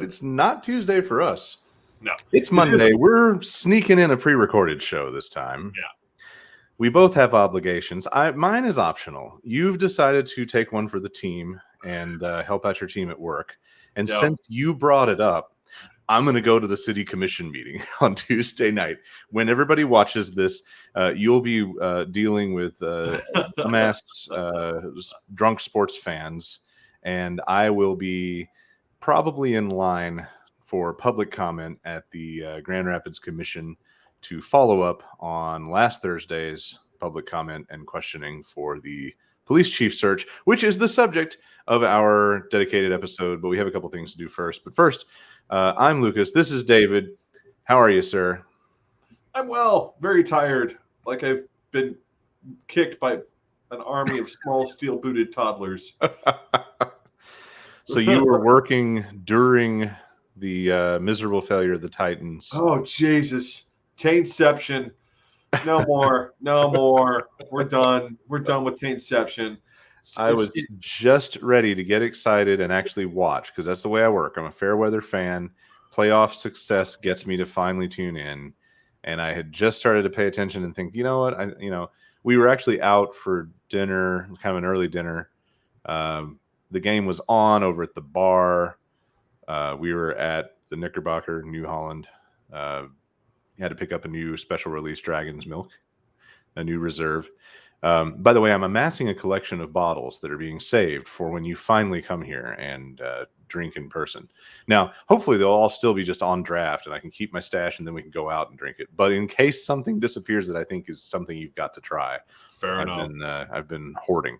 it's not Tuesday for us. No. It's Monday. We're sneaking in a pre-recorded show this time. Yeah. We both have obligations. Mine is optional. You've decided to take one for the team and help out your team at work. And since you brought it up, I'm going to go to the city commission meeting on Tuesday night. When everybody watches this, you'll be dealing with amassed drunk sports fans, and I will be probably in line for public comment at the Grand Rapids Commission to follow up on last Thursday's public comment and questioning for the police chief search, which is the subject of our dedicated episode. But we have a couple things to do first. But first, I'm Lucas. This is David. How are you, sir? I'm well. Very tired. Like I've been kicked by an army of small steel-booted toddlers. So you were working during the miserable failure of the Titans. Oh, Jesus. Taintception. No more. No more. We're done. We're done with Taintception. I was just ready to get excited and actually watch, because that's the way I work. I'm a fair weather fan. Playoff success gets me to finally tune in. And I had just started to pay attention and think, you know what? We were actually out for dinner, kind of an early dinner. The game was on over at the bar. We were at the Knickerbocker, New Holland. Had to pick up a new special release Dragon's Milk, a new reserve. By the way, I'm amassing a collection of bottles that are being saved for when you finally come here and drink in person. Now, hopefully they'll all still be just on draft and I can keep my stash and then we can go out and drink it. But in case something disappears that I think is something you've got to try, I've been hoarding.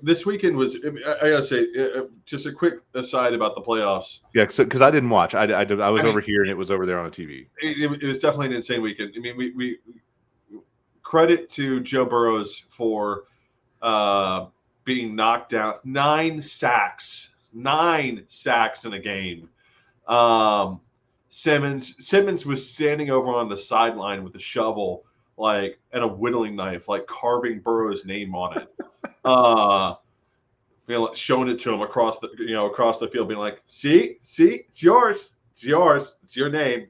This weekend was, I gotta say, just a quick aside about the playoffs. Yeah, because I didn't watch. I was over here and it was over there on the TV. It was definitely an insane weekend. I mean, we credit to Joe Burrows for being knocked down. 9 sacks in a game. Simmons was standing over on the sideline with a shovel, and a whittling knife, carving Burrow's name on it. Showing it to him across the field, being like, see, it's yours, it's your name.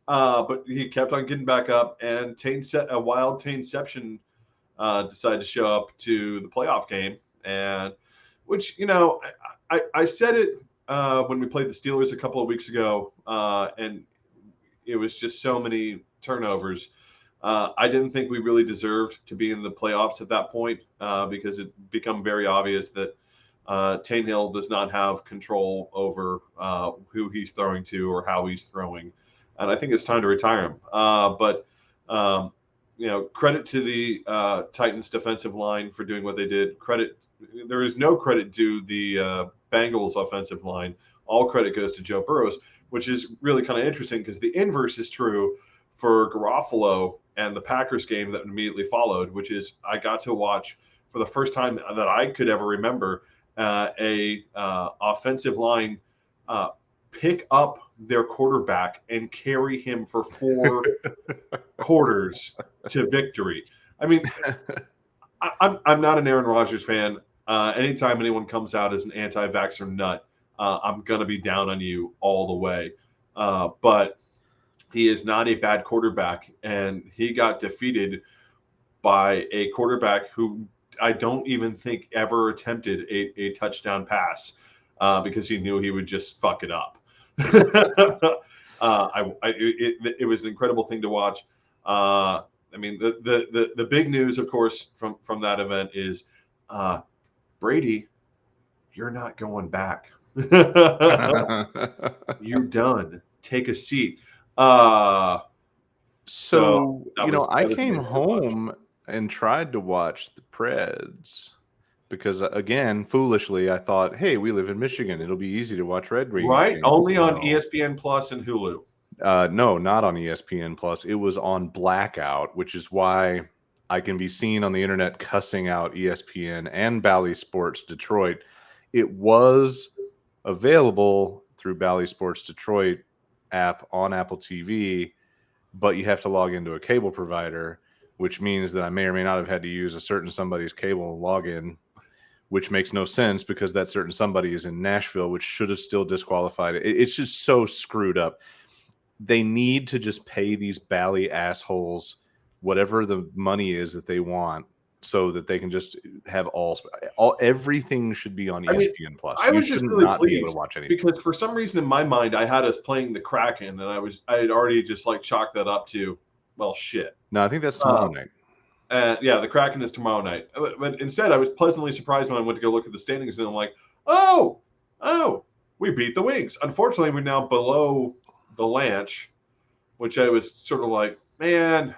But he kept on getting back up, and a wild Taintception decided to show up to the playoff game, and which I said it when we played the Steelers a couple of weeks ago, and it was just so many turnovers. I didn't think we really deserved to be in the playoffs at that point because it became very obvious that Tannehill does not have control over who he's throwing to or how he's throwing. And I think it's time to retire him. But credit to the Titans defensive line for doing what they did. There is no credit due the Bengals offensive line. All credit goes to Joe Burrows, which is really kind of interesting because the inverse is true for Garoppolo and the Packers game that immediately followed, which is I got to watch for the first time that I could ever remember a offensive line pick up their quarterback and carry him for 4 quarters to victory. I mean, I'm not an Aaron Rodgers fan. Anytime anyone comes out as an anti-vaxxer nut, I'm going to be down on you all the way. But he is not a bad quarterback, and he got defeated by a quarterback who I don't even think ever attempted a touchdown pass because he knew he would just fuck it up. It was an incredible thing to watch. The big news, of course, from that event is Brady, you're not going back. You're done. Take a seat. I came home and tried to watch the Preds because, again, foolishly, I thought, hey, we live in Michigan. It'll be easy to watch Red Wings. Right? Only on ESPN Plus and Hulu. No, not on ESPN Plus. It was on blackout, which is why I can be seen on the internet cussing out ESPN and Bally Sports Detroit. It was available through Bally Sports Detroit app on Apple TV, but you have to log into a cable provider, which means that I may or may not have had to use a certain somebody's cable login, which makes no sense because that certain somebody is in Nashville, which should have still disqualified it. It's just so screwed up. They need to just pay these bally assholes whatever the money is that they want, so that they can just have all everything should be on I mean, ESPN Plus. I You was just shouldn't really not be able to pleased watch anything. because for some reason in my mind I had us playing the Kraken, and I had already just like chalked that up to, well, shit. No, I think that's tomorrow night. Yeah, the Kraken is tomorrow night. But instead, I was pleasantly surprised when I went to go look at the standings, and I'm like, oh, we beat the Wings. Unfortunately, we're now below the Lanch, which I was sort of like, man,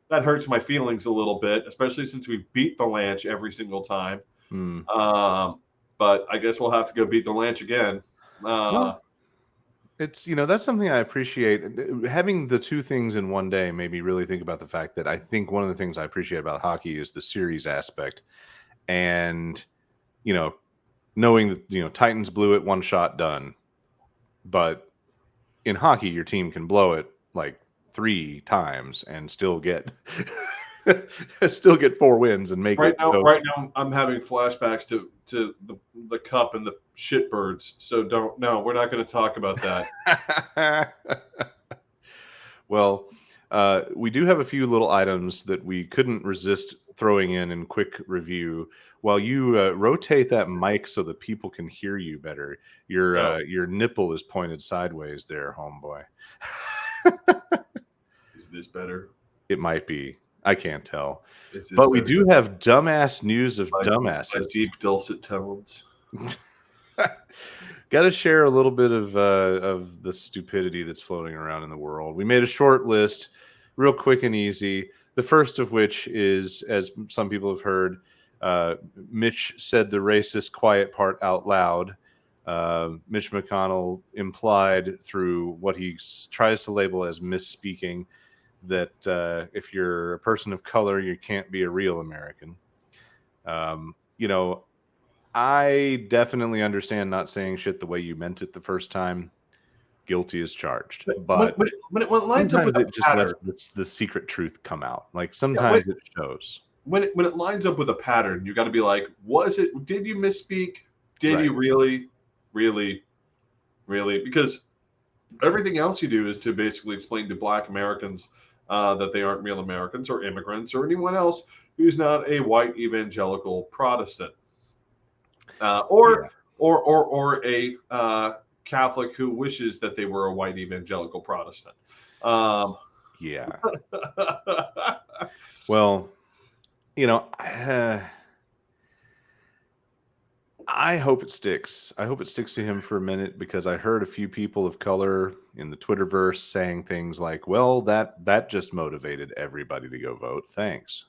that hurts my feelings a little bit, especially since we've beat the Lanch every single time. But I guess we'll have to go beat the Lanch again. Well, it's, that's something I appreciate. Having the two things in one day made me really think about the fact that I think one of the things I appreciate about hockey is the series aspect. And, knowing that, Titans blew it, one shot, done. But in hockey, your team can blow it like 3 times and still get 4 wins and make right it. now, I'm having flashbacks to the cup and the shitbirds. So we're not going to talk about that. Well, we do have a few little items that we couldn't resist throwing in quick review. While you rotate that mic so that people can hear you better, your nipple is pointed sideways there, homeboy. Is this better? It might be. I can't tell. But we do have dumbass news of dumbasses. My deep dulcet tones. Got to share a little bit of the stupidity that's floating around in the world. We made a short list, real quick and easy. The first of which is, as some people have heard, Mitch said the racist quiet part out loud. Mitch McConnell implied through what he tries to label as misspeaking that if you're a person of color, you can't be a real American. I definitely understand not saying shit the way you meant it the first time. Guilty as charged. But when it lines up with it just pattern, lets the secret truth come out. Like sometimes it shows. When it lines up with a pattern, you got to be like, did you misspeak? Did Right. you really? Because everything else you do is to basically explain to Black Americans that they aren't real Americans or immigrants or anyone else who's not a white evangelical Protestant. Or a Catholic who wishes that they were a white evangelical Protestant. Yeah. Well, I hope it sticks. I hope it sticks to him for a minute, because I heard a few people of color in the Twitterverse saying things like, well, that just motivated everybody to go vote. Thanks.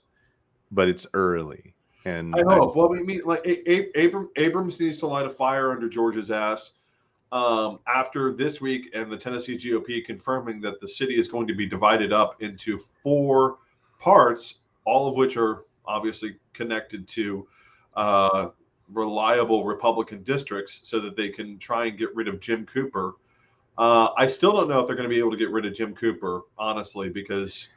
But it's early. And I hope. Well, we mean, like Abrams needs to light a fire under Georgia's ass after this week and the Tennessee GOP confirming that the city is going to be divided up into 4 parts, all of which are obviously connected to reliable Republican districts, so that they can try and get rid of Jim Cooper. I still don't know if they're going to be able to get rid of Jim Cooper, honestly, because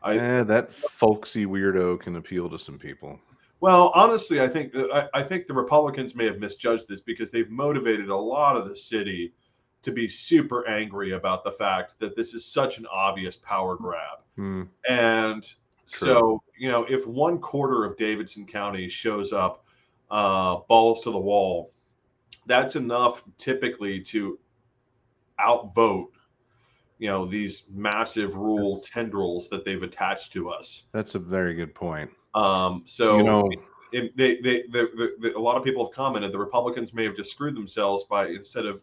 that folksy weirdo can appeal to some people. Well, honestly, I think the Republicans may have misjudged this, because they've motivated a lot of the city to be super angry about the fact that this is such an obvious power grab. And so, if 1/4 of Davidson County shows up balls to the wall, that's enough typically to outvote, these massive rural tendrils that they've attached to us. That's a very good point. So a lot of people have commented the Republicans may have just screwed themselves by, instead of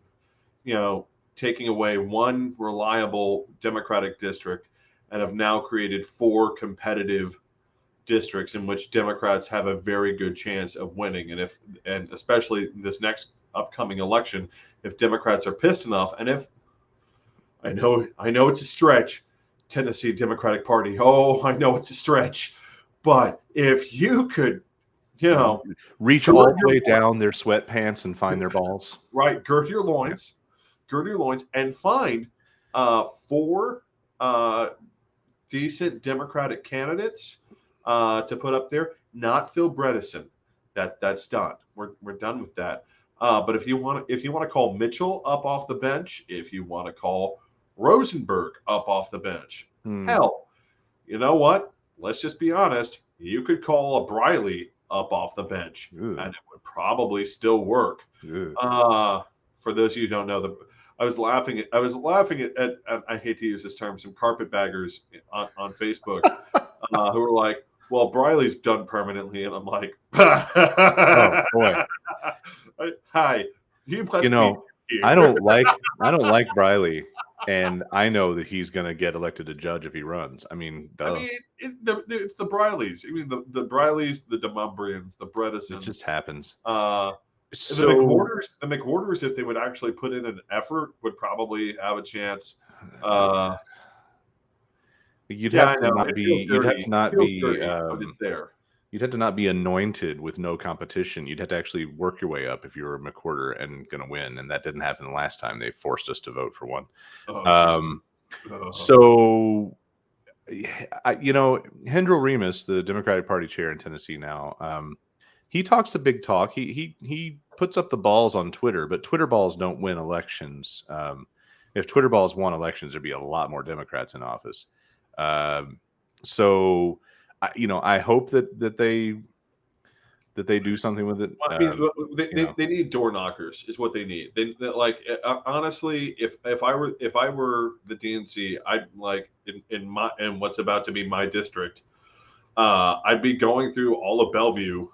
taking away one reliable Democratic district, and have now created 4 competitive districts in which Democrats have a very good chance of winning. And especially this next upcoming election, if Democrats are pissed enough, and if I know it's a stretch, Tennessee Democratic Party, I know it's a stretch. But if you could, reach all the way down their sweatpants and find their balls. Right. Gird your loins, and find 4 decent Democratic candidates to put up there. Not Phil Bredesen, That's done. We're done with that. But if you want to call Mitchell up off the bench, if you want to call Rosenberg up off the bench, hell, you know what? Let's just be honest. You could call a Briley up off the bench, Ugh. and it would probably still work. Ugh. For those of you who don't know, I was laughing at I hate to use this term, some carpetbaggers on Facebook who were like, "Well, Briley's done permanently," and I'm like, Oh boy. "Hi, you must You be know, here." I don't like Briley, and I know that he's going to get elected a judge if he runs. I mean, I duh. mean, it's the Brileys. I mean, the Brileys, the Demumbrians, the It Bredesons. just happens. The McWhorters, if they would actually put in an effort, would probably have a chance. You'd Yeah, have I to know. not It be. feels You'd have dirty. to It not feels be. dirty, but it's there. You'd have to not be anointed with no competition. You'd have to actually work your way up if you were a McWhorter and going to win. And that didn't happen the last time they forced us to vote for one. Oh, So, Hendrell Remus, the Democratic Party chair in Tennessee now, he talks a big talk. He puts up the balls on Twitter, but Twitter balls don't win elections. If Twitter balls won elections, there'd be a lot more Democrats in office. So, I hope that they do something with it. I mean, they need door knockers, is what they need. They like honestly, if I were the DNC, I'd like in what's about to be my district, I'd be going through all of Bellevue.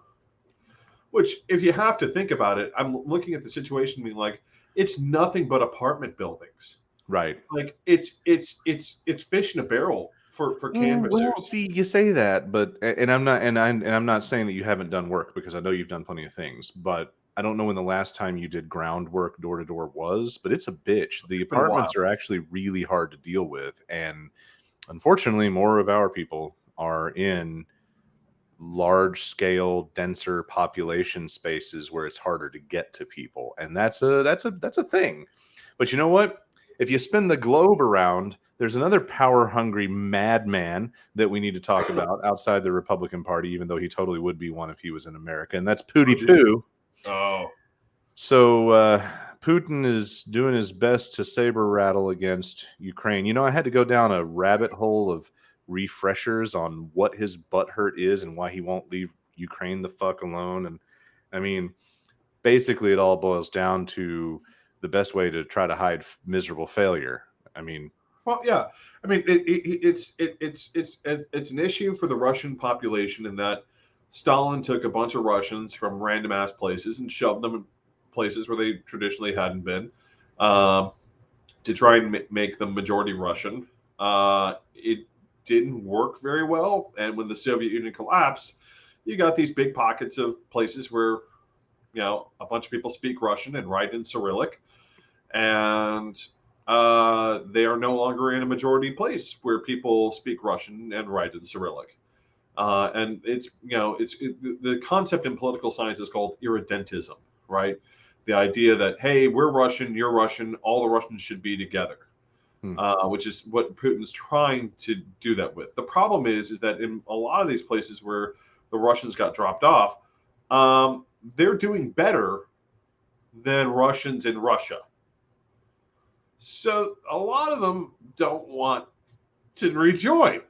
Which, if you have to think about it, I'm looking at the situation being like, it's nothing but apartment buildings. Right. Like it's fish in a barrel for canvassers. Well, see, you say that, but I'm not saying that you haven't done work, because I know you've done plenty of things, but I don't know when the last time you did groundwork door to door was, but it's a bitch. The apartments are actually really hard to deal with, and unfortunately, more of our people are in large scale, denser population spaces where it's harder to get to people, and that's a thing. But you know what? If you spin the globe around, there's another power hungry madman that we need to talk about outside the Republican Party, even though he totally would be one if he was in America, and that's Pootie Poo. Oh. So Putin is doing his best to saber rattle against Ukraine. I had to go down a rabbit hole of refreshers on what his butthurt is and why he won't leave Ukraine the fuck alone. And I mean, basically, it all boils down to the best way to try to hide miserable failure. I mean, well, yeah. I mean, it's an issue for the Russian population in that Stalin took a bunch of Russians from random ass places and shoved them in places where they traditionally hadn't been, to try and make them majority Russian. It didn't work very well, and when the Soviet Union collapsed, you got these big pockets of places where a bunch of people speak Russian and write in Cyrillic, and they are no longer in a majority place where people speak Russian and write in Cyrillic. And the concept in political science is called irredentism, right? The idea that, hey, we're Russian, you're Russian, all the Russians should be together, which is what Putin's trying to do that with. The problem is that in a lot of these places where the Russians got dropped off, they're doing better than Russians in Russia. So a lot of them don't want to rejoin.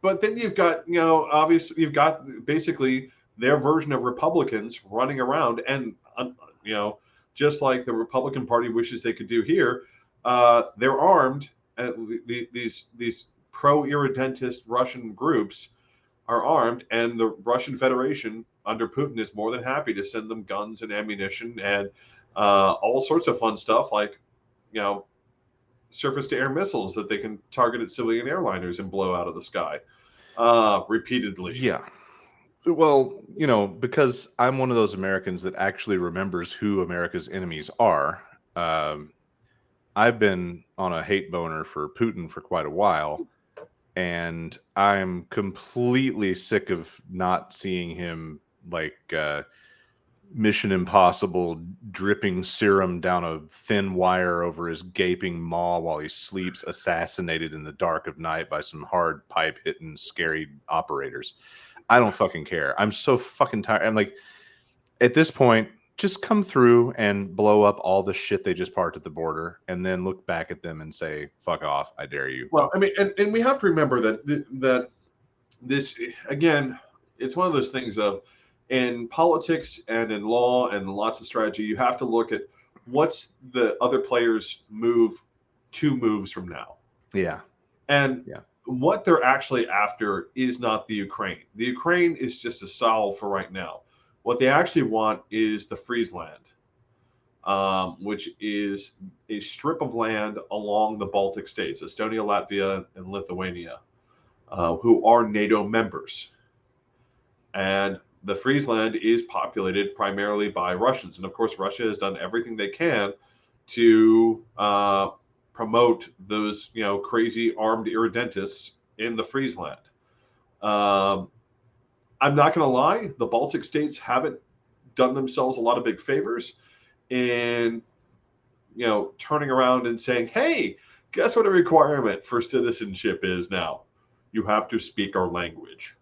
But then you've got, obviously you've got basically their version of Republicans running around, and just like the Republican Party wishes they could do here, they're armed. These pro-irredentist Russian groups are armed, and the Russian Federation under Putin is more than happy to send them guns and ammunition and all sorts of fun stuff, like surface-to-air missiles that they can target at civilian airliners and blow out of the sky repeatedly. Yeah. Well, because I'm one of those Americans that actually remembers who America's enemies are. I've been on a hate boner for Putin for quite a while, and I'm completely sick of not seeing him like Mission Impossible dripping serum down a thin wire over his gaping maw while he sleeps, assassinated in the dark of night by some hard pipe hitting scary operators. I don't fucking care. I'm so fucking tired. I'm like, at this point, just come through and blow up all the shit they just parked at the border, and then look back at them and say, "Fuck off! I dare you." Well, I mean, and we have to remember that this, again, it's one of those things of, in politics and in law and lots of strategy, you have to look at what's the other players move 2 moves from now. Yeah. And Yeah. what they're actually after is not the Ukraine. The Ukraine is just a solve for right now. What they actually want is the Friesland, which is a strip of land along the Baltic states, Estonia, Latvia, and Lithuania, who are NATO members. And the Friesland is populated primarily by Russians. And of course, Russia has done everything they can to promote those, crazy armed irredentists in the Friesland. I'm not going to lie, the Baltic states haven't done themselves a lot of big favors in, turning around and saying, hey, guess what a requirement for citizenship is now? You have to speak our language.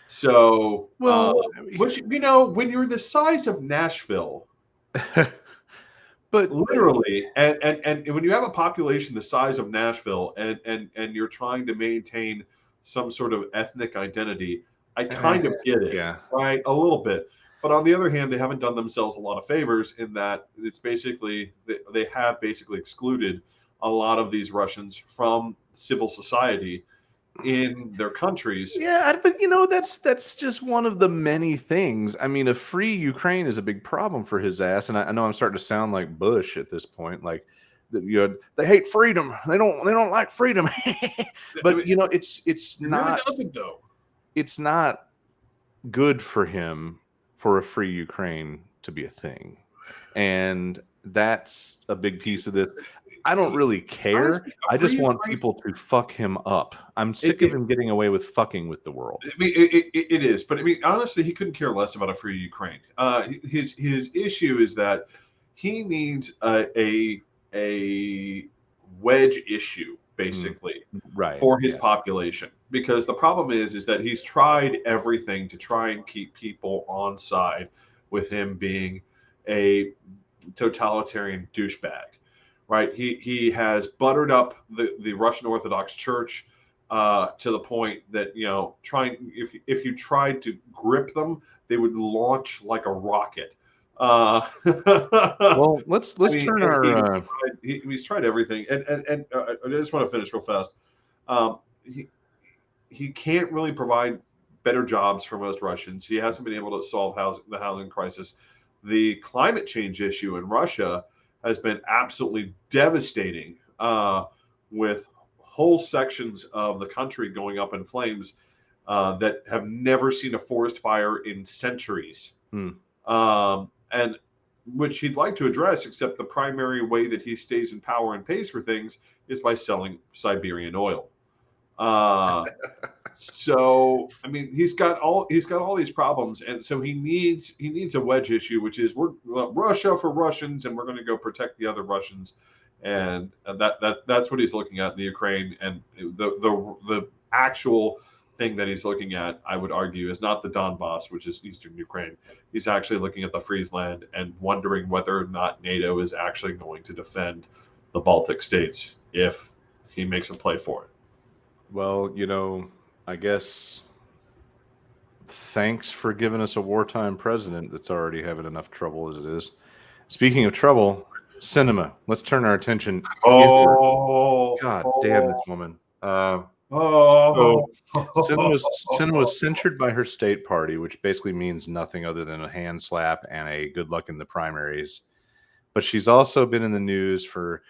So, Well, which, when you're the size of Nashville, but literally, and when you have a population the size of Nashville, and you're trying to maintain some sort of ethnic identity, I kind of get it, yeah. right? A little bit. But on the other hand, they haven't done themselves a lot of favors in that it's basically, they have basically excluded a lot of these Russians from civil society in their countries. Yeah, but that's just one of the many things. I mean, a free Ukraine is a big problem for his ass, and I know I'm starting to sound like Bush at this point. Like, they hate freedom. They don't like freedom. But I mean, it's it really not. doesn't, though. It's not good for him for a free Ukraine to be a thing, and that's a big piece of this. I don't really care. Honestly, I just want people to fuck him up. I'm sick of him getting away with fucking with the world. I mean, it is, but I mean, honestly, he couldn't care less about a free Ukraine. His issue is that he needs a wedge issue, basically, right, for his population, because the problem is that he's tried everything to try and keep people on side with him being a totalitarian douchebag. Right, he has buttered up the Russian Orthodox Church to the point that, if you tried to grip them, they would launch like a rocket. Well, let's turn our. He's tried everything, and I just want to finish real fast. He can't really provide better jobs for most Russians. He hasn't been able to solve the housing crisis. The climate change issue in Russia has been absolutely devastating, with whole sections of the country going up in flames that have never seen a forest fire in centuries. And which he'd like to address, except the primary way that he stays in power and pays for things is by selling Siberian oil. So I mean, he's got all these problems, and so he needs a wedge issue, which is we're Russia for Russians, and we're going to go protect the other Russians, and that's what he's looking at in the Ukraine. And the actual thing that he's looking at, I would argue, is not the Donbass, which is eastern Ukraine. He's actually looking at the Friesland and wondering whether or not NATO is actually going to defend the Baltic states if he makes a play for it. Well, I guess thanks for giving us a wartime president that's already having enough trouble as it is. Speaking of trouble, cinema. Let's turn our attention. God damn this woman. So cinema was censured by her state party, which basically means nothing other than a hand slap and a good luck in the primaries. But she's also been in the news for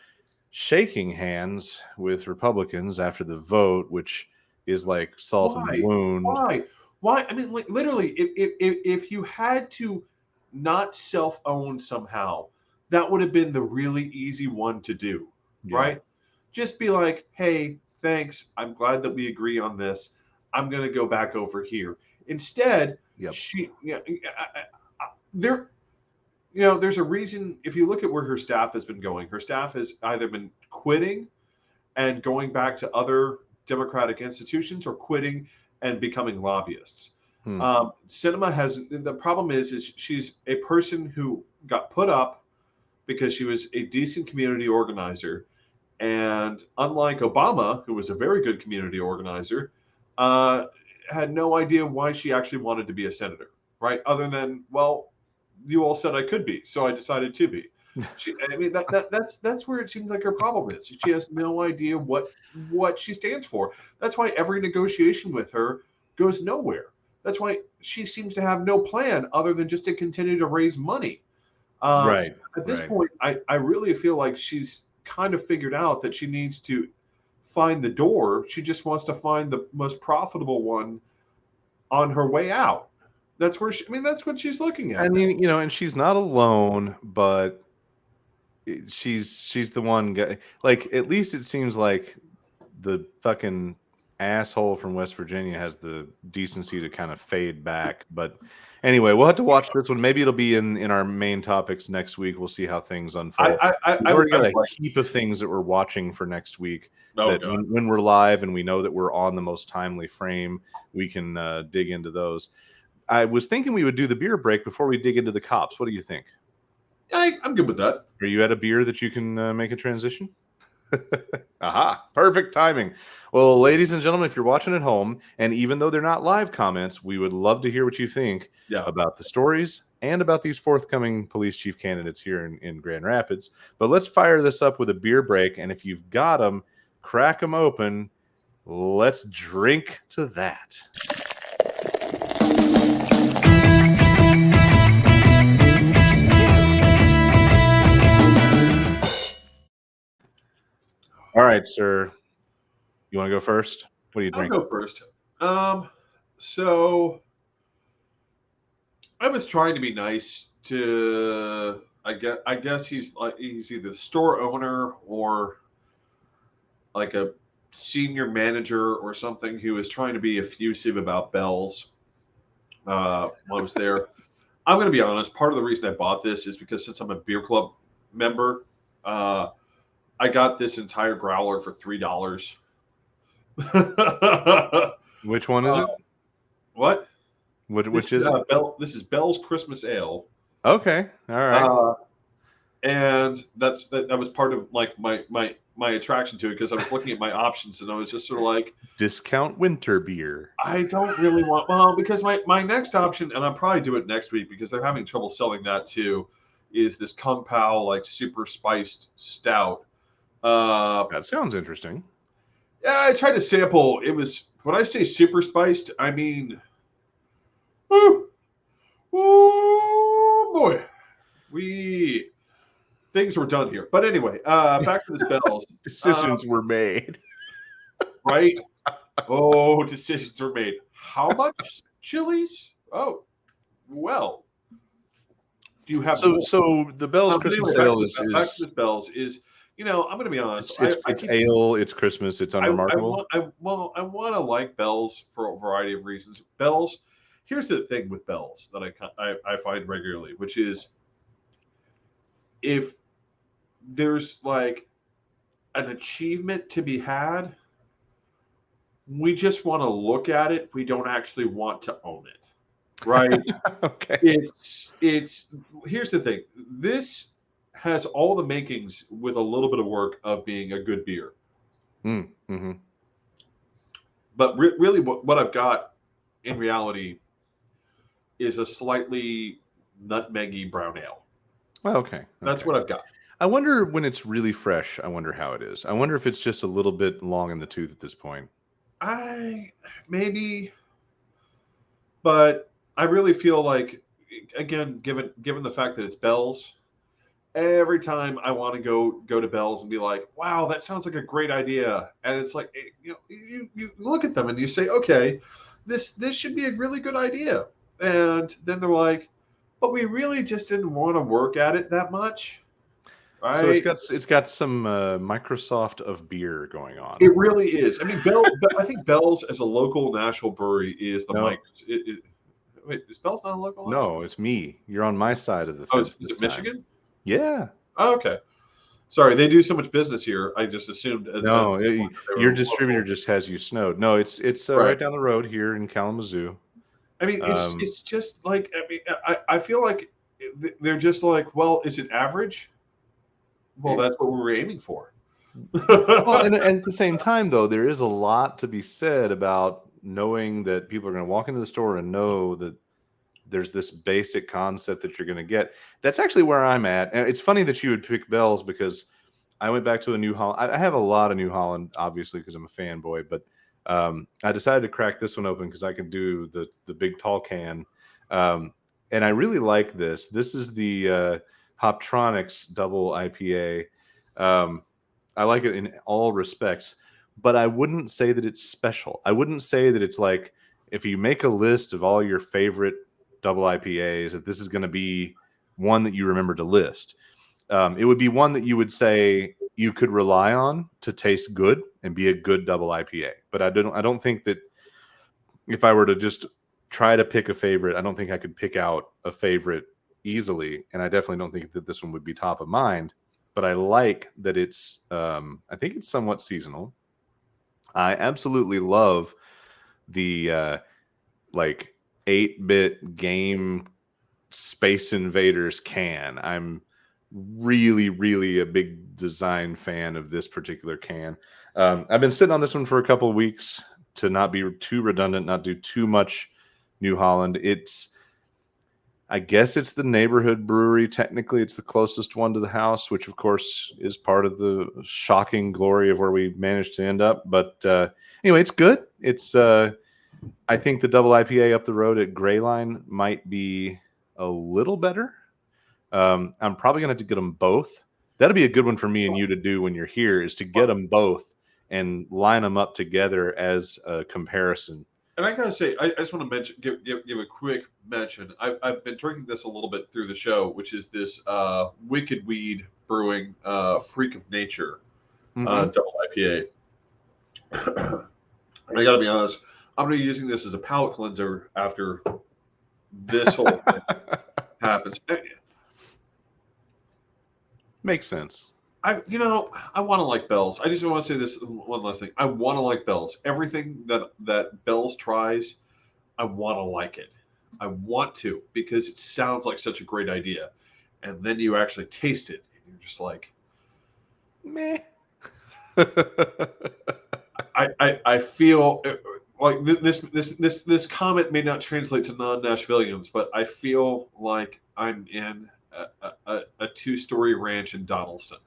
shaking hands with Republicans after the vote, which is like salt in the wound. Why? I mean, like, literally, if you had to not self-own somehow, that would have been the really easy one to do, right? Just be like, hey, thanks. I'm glad that we agree on this. I'm going to go back over here. Instead, there's a reason. If you look at where her staff has been going, her staff has either been quitting and going back to other democratic institutions, or quitting and becoming lobbyists. Cinema has the problem is she's a person who got put up because she was a decent community organizer. And unlike Obama, who was a very good community organizer, uh, had no idea why she actually wanted to be a senator, right? Other than, well, you all said I could be, so I decided to be. I mean, that's where it seems like her problem is. She has no idea what she stands for. That's why every negotiation with her goes nowhere. That's why she seems to have no plan other than just to continue to raise money. So Right. at this Right. point, I really feel like she's kind of figured out that she needs to find the door. She just wants to find the most profitable one on her way out. That's where I mean, that's what she's looking I at now. mean, and she's not alone, but she's the one guy. Like, at least it seems like the fucking asshole from West Virginia has the decency to kind of fade back. But anyway, we'll have to watch this one. Maybe it'll be in our main topics next week. We'll see how things unfold. We've already got a heap of things that we're watching for next week. Oh, That God. when we're live and we know that we're on the most timely frame, we can dig into those. I was thinking we would do the beer break before we dig into the cops. What do you think? I'm good with that. Are you at a beer that you can make a transition? Aha, perfect timing. Well, ladies and gentlemen, if you're watching at home, and even though they're not live comments, we would love to hear what you think about the stories and about these forthcoming police chief candidates here in Grand Rapids. But let's fire this up with a beer break. And if you've got them, crack them open. Let's drink to that. All right, sir. You want to go first? What do you drink? I'll go first. So I was trying to be nice to. I guess he's either the store owner or like a senior manager or something who was trying to be effusive about Bell's while I was there. I'm going to be honest. Part of the reason I bought this is because since I'm a beer club member, I got this entire growler for $3. Which one is it? What? Which is it? This is Bell's Christmas Ale. Okay, all right. And that was part of like my attraction to it because I was looking at my options and I was just sort of like discount winter beer. I don't really want because my next option, and I'll probably do it next week because they're having trouble selling that too, is this Kung Pao like super spiced stout. That sounds interesting. Yeah, I tried to sample. It was when I say super spiced, I mean, woo, boy, things were done here. But anyway, back to the Bell's. Decisions were made. Right? Oh, decisions were made. How much chilies? Oh, well. Do you have so the Bell's Christmas Ale is back to the Bell's is I'm going to be honest. It's ale. It's Christmas. It's unremarkable. I want to like Bell's for a variety of reasons. Bell's. Here's the thing with Bell's that I find regularly, which is if there's like an achievement to be had, we just want to look at it. We don't actually want to own it, right? Okay. It's here's the thing. This has all the makings with a little bit of work of being a good beer. Mm-hmm. But really what I've got in reality is a slightly nutmeggy brown ale. Okay. That's what I've got. I wonder when it's really fresh. I wonder how it is. I wonder if it's just a little bit long in the tooth at this point. Maybe, but I really feel like, again, given the fact that it's Bell's, every time I want to go to Bell's and be like, wow, that sounds like a great idea, and it's like you look at them and you say, okay, this should be a really good idea, and then they're like, but we really just didn't want to work at it that much. Right? So it's got some Microsoft of beer going on. It really is. I mean, I think Bell's as a local Nashville brewery is the Wait, is Bell's not a local? No, it's me. You're on my side of the fence. Is it Michigan? Yeah. Oh, okay. Sorry, they do so much business here. I just assumed. No, your distributor just has you snowed. No, it's right down the road here in Kalamazoo. I mean, it's just like, I mean, I feel like they're just like, well, is it average? Well, Eh, that's what we were aiming for. well, and at the same time, though, there is a lot to be said about knowing that people are going to walk into the store and know that there's this basic concept that you're going to get. That's actually where I'm at. And it's funny that you would pick Bells because I went back to a New Holland. I have a lot of New Holland, obviously, because I'm a fanboy. But I decided to crack this one open because I can do the big tall can, and I really like this. This is the Hoptronics Double IPA. Um, I like it in all respects, but I wouldn't say that it's special. I wouldn't say that it's like if you make a list of all your favorite double IPAs, that this is going to be one that you remember to list. It would be one that you would say you could rely on to taste good and be a good double IPA. But I don't think that if I were to just try to pick a favorite, I don't think I could pick out a favorite easily. And I definitely don't think that this one would be top of mind. But I like that it's I think it's somewhat seasonal. I absolutely love the like 8-bit game Space Invaders can. I'm really, really a big design fan of this particular can. I've been sitting on this one for a couple of weeks to not be too redundant, not do too much New Holland. I guess it's the neighborhood brewery. Technically, it's the closest one to the house, which of course is part of the shocking glory of where we managed to end up. But anyway, it's good. It's I think the double IPA up the road at Gray Line might be a little better. I'm probably gonna have to get them both. That'll be a good one for me and you to do when you're here, is to get them both and line them up together as a comparison. And I gotta say, I just want to mention, give a quick mention. I've been drinking this a little bit through the show, which is this Wicked Weed Brewing Freak of Nature Mm-hmm. double IPA. And I gotta be honest, I'm gonna be using this as a palate cleanser after this whole thing happens. Makes sense. I want to like Bell's. I just want to say this one last thing. I want to like Bell's. Everything that Bell's tries, I want to like it. I want to because it sounds like such a great idea, and then you actually taste it, and you're just like, Meh. I feel like this comment may not translate to non-Nashvillians, but I feel like I'm in a two-story ranch in Donaldson.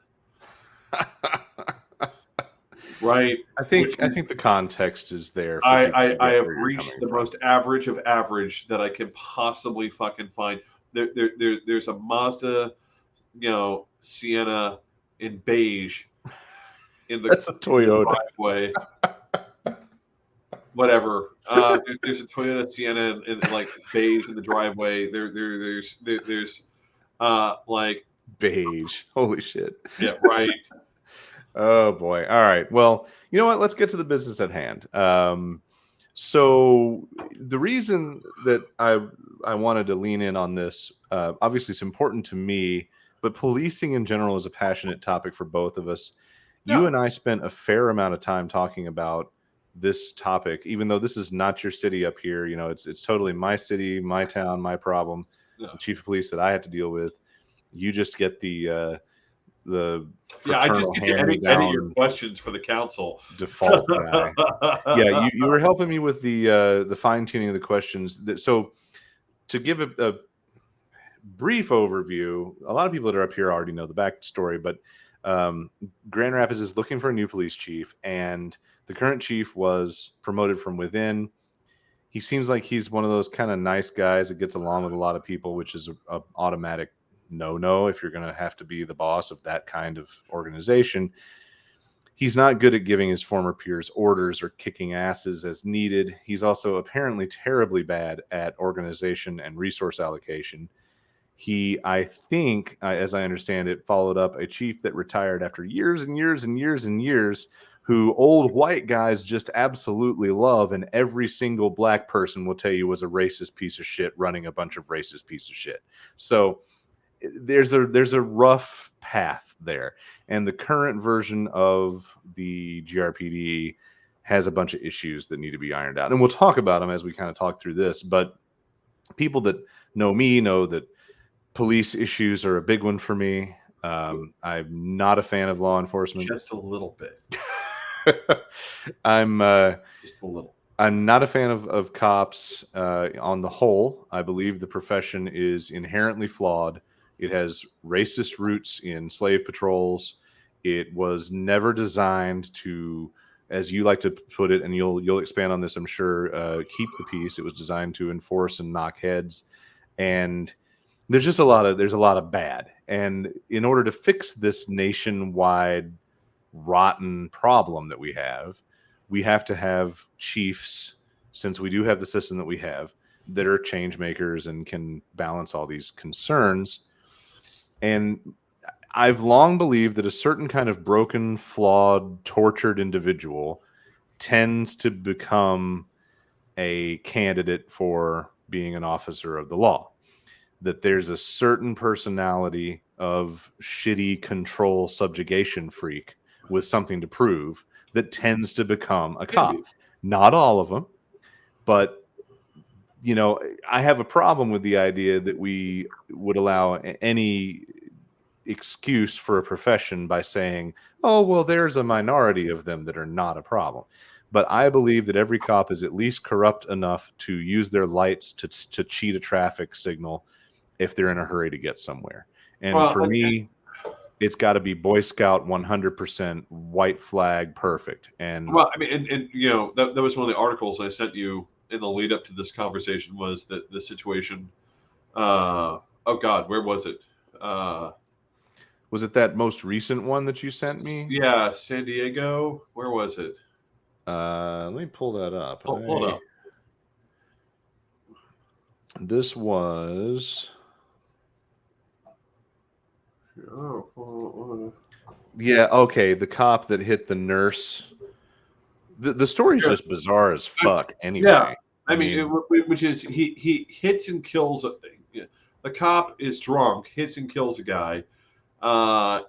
Right. I think the context is there for people to I get have where you're reached coming the from. most average of average that I can possibly fucking find. There's a Mazda, Sienna in beige in That's a in the Toyota. driveway. Whatever. There's a Toyota Sienna in like beige in the driveway. There's like, Beige. Holy shit. yeah, right. Oh boy. All right. Well, you know what? Let's get to the business at hand. So the reason that I wanted to lean in on this, obviously, it's important to me, but policing in general is a passionate topic for both of us. You Yeah. and I spent a fair amount of time talking about this topic, even though this is not your city up here. You know, it's totally my city, my town, my problem. Yeah. The chief of police that I have to deal with. You just get the Yeah, I just fraternal get to hand me edit your down questions for the council. default guy. Yeah, you were helping me with the fine tuning of the questions. So to give a brief overview, a lot of people that are up here already know the backstory, but Grand Rapids is looking for a new police chief, and the current chief was promoted from within. He seems like he's one of those kind of nice guys that gets along with a lot of people, which is a automatic no if you're going to have to be the boss of that kind of organization. He's not good at giving his former peers orders or kicking asses as needed. He's also apparently terribly bad at organization and resource allocation. He, I think, as I understand it, followed up a chief that retired after years and years and years and years, who old white guys just absolutely love, and every single black person will tell you was a racist piece of shit running a bunch of racist piece of shit. So there's a rough path there, and the current version of the GRPD has a bunch of issues that need to be ironed out. And we'll talk about them as we kind of talk through this. But people that know me know that police issues are a big one for me. I'm not a fan of law enforcement. Just a little bit. I'm Just a little. I'm not a fan of cops. On the whole, I believe the profession is inherently flawed. It has racist roots in slave patrols. It was never designed to, as you like to put it, and you'll expand on this, I'm sure. Keep the peace. It was designed to enforce and knock heads. And there's just a lot of bad. And in order to fix this nationwide rotten problem that we have to have chiefs, since we do have the system that we have, that are change makers and can balance all these concerns. And I've long believed that a certain kind of broken, flawed, tortured individual tends to become a candidate for being an officer of the law. That there's a certain personality of shitty control subjugation freak with something to prove that tends to become a cop. Not all of them, but I have a problem with the idea that we would allow any excuse for a profession by saying, oh, well, there's a minority of them that are not a problem. But I believe that every cop is at least corrupt enough to use their lights to cheat a traffic signal if they're in a hurry to get somewhere. And for me, it's got to be Boy Scout 100% white flag perfect. And well, I mean, and that was one of the articles I sent you in the lead up to this conversation, was that the situation. Oh God, where was it? Was it that most recent one that you sent me? Yeah, San Diego. Where was it? Let me pull that up. Pull it up. This was. Yeah, okay. The cop that hit the nurse. The story's just bizarre as fuck anyway. Yeah. I mean, which is he hits and kills. The cop is drunk, hits and kills a guy.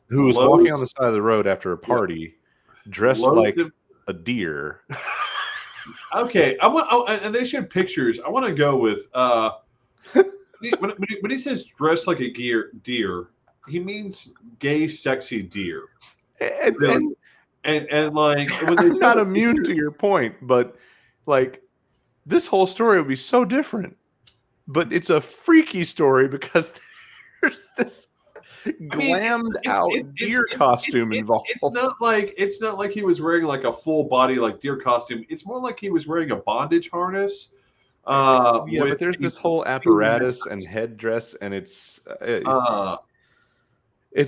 Who was walking on the side of the road after a party, dressed like a deer. Okay, and they showed pictures. I want to go with when he says dressed like a deer, he means gay, sexy deer. And like, when I'm not immune to your point, but like, this whole story would be so different. But it's a freaky story because there's this glammed out deer costume involved. It's not like he was wearing like a full body like deer costume. It's more like he was wearing a bondage harness. But there's this whole apparatus and headdress, and it's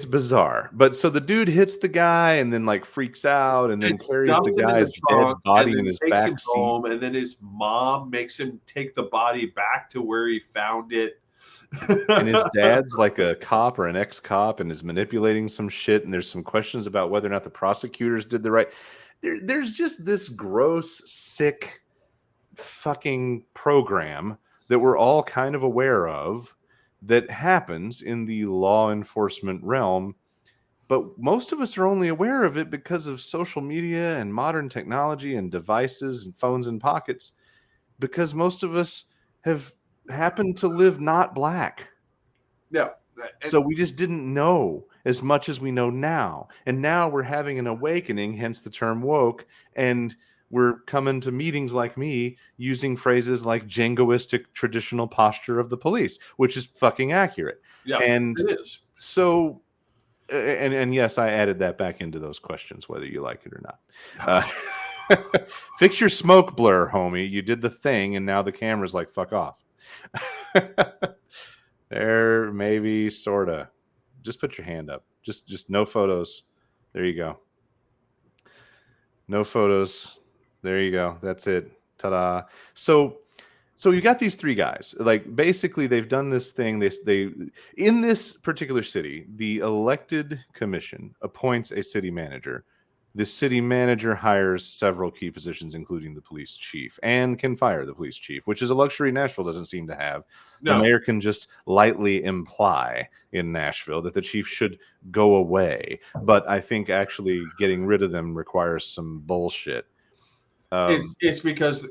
bizarre. But so the dude hits the guy and then like freaks out and then carries the guy's dead body in his back seat. And then his mom makes him take the body back to where he found it. And his dad's like a cop or an ex-cop and is manipulating some shit. And there's some questions about whether or not the prosecutors did the right. There's just this gross, sick fucking program that we're all kind of aware of that happens in the law enforcement realm. But most of us are only aware of it because of social media and modern technology and devices and phones in pockets, because most of us have happened to live not black. Yeah. So we just didn't know as much as we know now. And now we're having an awakening, hence the term woke. And we're coming to meetings like me using phrases like jingoistic traditional posture of the police, which is fucking accurate. Yeah, and it is. So, and yes, I added that back into those questions, whether you like it or not. Fix your smoke blur, homie. You did the thing, and now the camera's like, fuck off. There, maybe, sorta. Just put your hand up. Just no photos. There you go. No photos. There you go. That's it. Ta-da. So you got these three guys. Like, basically, they've done this thing. They in this particular city, the elected commission appoints a city manager. The city manager hires several key positions, including the police chief, and can fire the police chief, which is a luxury Nashville doesn't seem to have. No. The mayor can just lightly imply in Nashville that the chief should go away. But I think actually getting rid of them requires some bullshit. It's because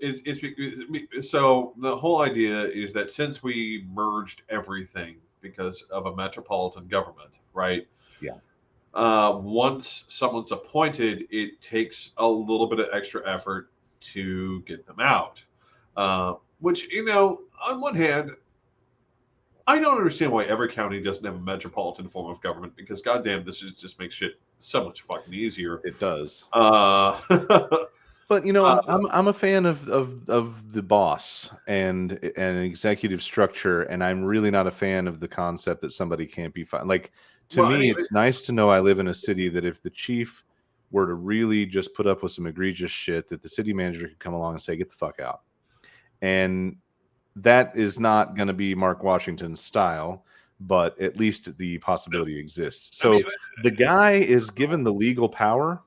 so the whole idea is that since we merged everything because of a metropolitan government, right? Yeah. Once someone's appointed, it takes a little bit of extra effort to get them out. Which, on one hand, I don't understand why every county doesn't have a metropolitan form of government because, goddamn, this is just makes shit so much fucking easier. It does. Uh, But I'm a fan of the boss and an executive structure, and I'm really not a fan of the concept that somebody can't be fired. Like, to well, I me, mean, it's nice to know I live in a city that if the chief were to really just put up with some egregious shit, that the city manager could come along and say, "Get the fuck out." And that is not going to be Mark Washington's style, but at least the possibility exists. I mean, So the guy is given the legal power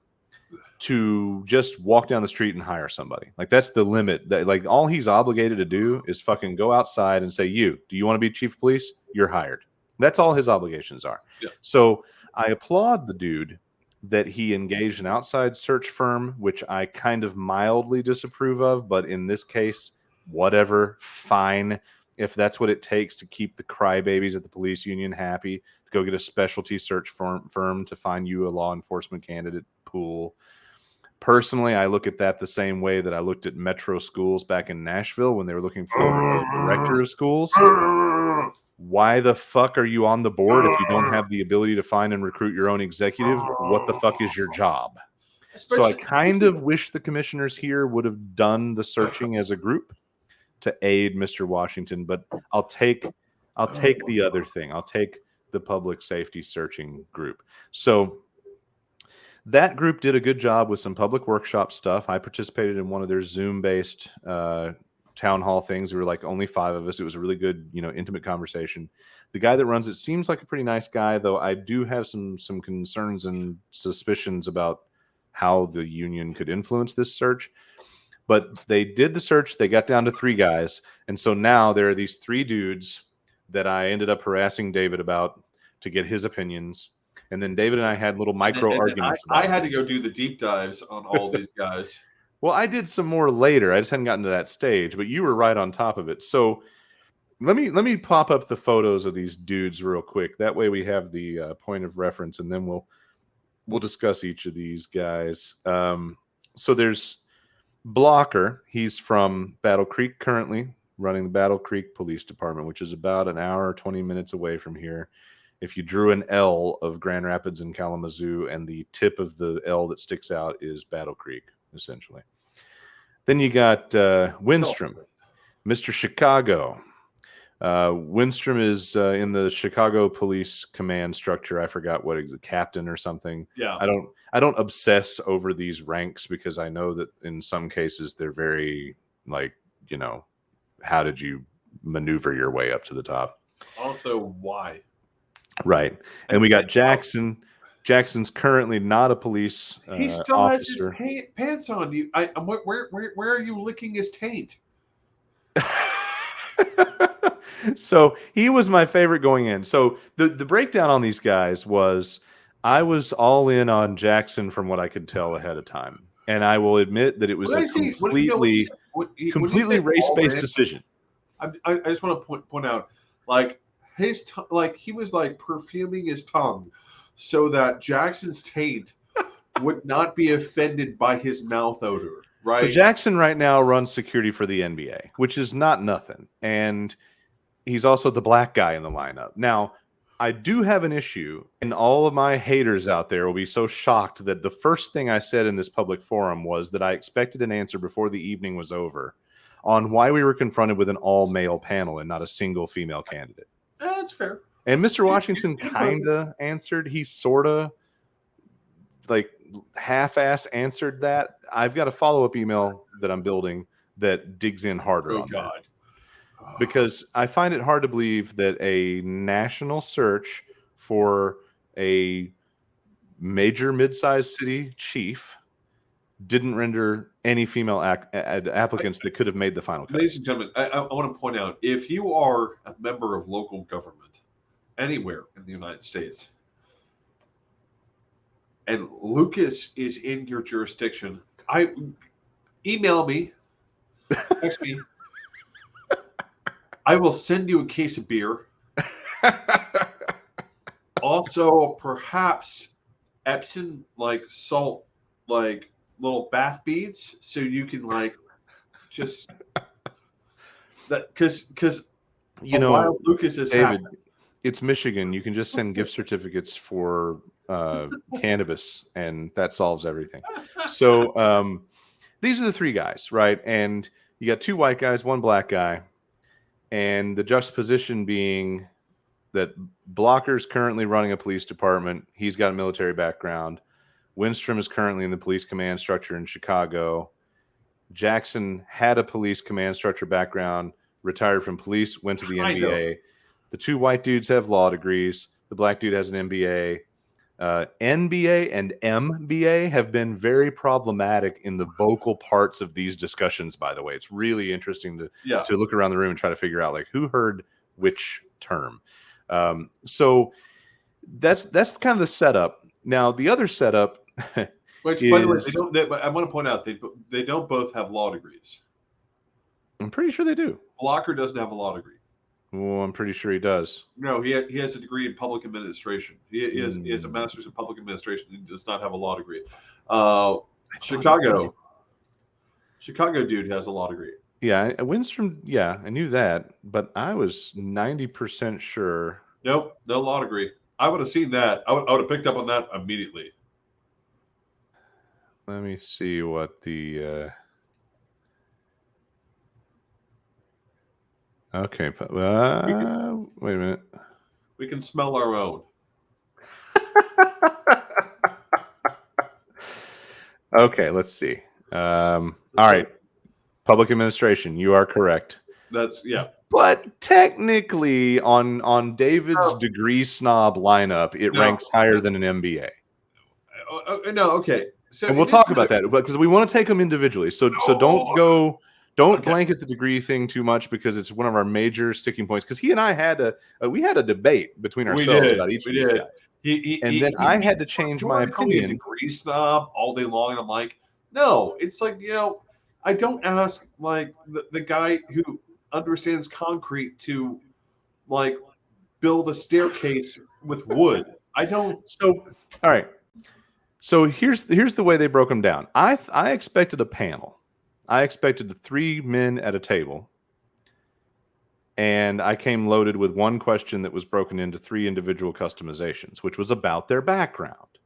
to just walk down the street and hire somebody. Like, that's the limit. That, like, all he's obligated to do is fucking go outside and say, "You, do you want to be chief of police? You're hired." That's all his obligations are. yeah. So I applaud the dude that he engaged an outside search firm, which I kind of mildly disapprove of, but in this case, whatever, fine. If that's what it takes to keep the crybabies at the police union happy, to go get a specialty search firm to find you a law enforcement candidate pool. Personally, I look at that the same way that I looked at Metro Schools back in Nashville when they were looking for a director of schools. Why the fuck are you on the board if you don't have the ability to find and recruit your own executive? What the fuck is your job? So I Especially, kind of wish the commissioners here would have done the searching as a group to aid Mr. Washington, but I'll take the other thing. I'll take the public safety searching group. So that group did a good job with some public workshop stuff. I participated in one of their Zoom-based town hall things. We were like only 5 of us. It was a really good, intimate conversation. The guy that runs it seems like a pretty nice guy, though I do have some concerns and suspicions about how the union could influence this search. But they did the search. They got down to 3 guys. And so now there are these 3 dudes that I ended up harassing David about to get his opinions. And then David and I had little micro arguments about I had it. to go do the deep dives on all these guys. Well, I did some more later. I just hadn't gotten to that stage, but you were right on top of it. So let me pop up the photos of these dudes real quick. That way we have the point of reference, and then we'll discuss each of these guys. So there's Blocker. He's from Battle Creek currently, running the Battle Creek Police Department, which is about an hour, 20 minutes away from here. If you drew an L of Grand Rapids and Kalamazoo, and the tip of the L that sticks out is Battle Creek, essentially. Then you got Winstrom, Mr. Chicago. Winstrom is in the Chicago Police Command structure. I forgot what captain or something. Yeah. I don't obsess over these ranks because I know that in some cases they're very how did you maneuver your way up to the top? Also, why? Right. And we got Jackson. Jackson's currently not a police he still officer. has his pants on. Where are you licking his taint? So he was my favorite going in. So the breakdown on these guys was I was all in on Jackson from what I could tell ahead of time. And I will admit that it was completely race-based decision. I just want to point out, like, he was like perfuming his tongue so that Jackson's taint would not be offended by his mouth odor, right? So Jackson right now runs security for the NBA, which is not nothing. And he's also the black guy in the lineup. Now, I do have an issue, and all of my haters out there will be so shocked that the first thing I said in this public forum was that I expected an answer before the evening was over on why we were confronted with an all-male panel and not a single female candidate. That's fair. And Mr. Washington kind of answered. He sort of like half-ass answered that. I've got a follow-up email that I'm building that digs in harder on that. Because I find it hard to believe that a national search for a major mid-sized city chief didn't render any female applicants that could have made the final cut. Ladies and gentlemen, I want to point out, if you are a member of local government anywhere in the United States and Lucas is in your jurisdiction, email me, text me. I will send you a case of beer. Also, perhaps Epsom like salt, like little bath beads, so you can like just that because You a know, wild Lucas is David, happening. it's Michigan. You can just send gift certificates for cannabis, and that solves everything. So these are the three guys, right? And you got two white guys, one black guy, and the juxtaposition being that Blocker's currently running a police department. He's got a military background. Winstrom is currently in the police command structure in Chicago. Jackson had a police command structure background, retired from police, went to the Kind of. NBA. The two white dudes have law degrees. The black dude has an MBA. NBA and MBA have been very problematic in the vocal parts of these discussions, by the way. It's really interesting Yeah. to look around the room and try to figure out like who heard which term. So that's kind of the setup. Now, the other setup Which, by the way, is I want to point out they don't both have law degrees. I'm pretty sure they do. Blocker doesn't have a law degree. Well, I'm pretty sure he does. No, he has a degree in public administration. He has a master's in public administration. He does not have a law degree. Chicago dude has a law degree. Yeah, Winstrom. Yeah, I knew that, but I was 90% sure. Nope, no law degree. I would have seen that. I would have picked up on that immediately. Let me see what the. Okay, wait a minute. We can smell our own. Okay, let's see. All right, public administration. You are correct. That's yeah. But technically, on David's degree snob lineup, it ranks higher than an MBA. No, okay. So And we'll talk about that, but because we want to take them individually. So don't blanket the degree thing too much because it's one of our major sticking points. Because he and I had a debate between ourselves about each of these guys. Then I had to change my opinion. Degree snob all day long, and I'm like, no, it's like I don't ask like the guy who understands concrete to like build a staircase with wood. I don't. So all right. So here's the way they broke them down. I expected a panel. I expected the three men at a table. And I came loaded with one question that was broken into three individual customizations, which was about their background.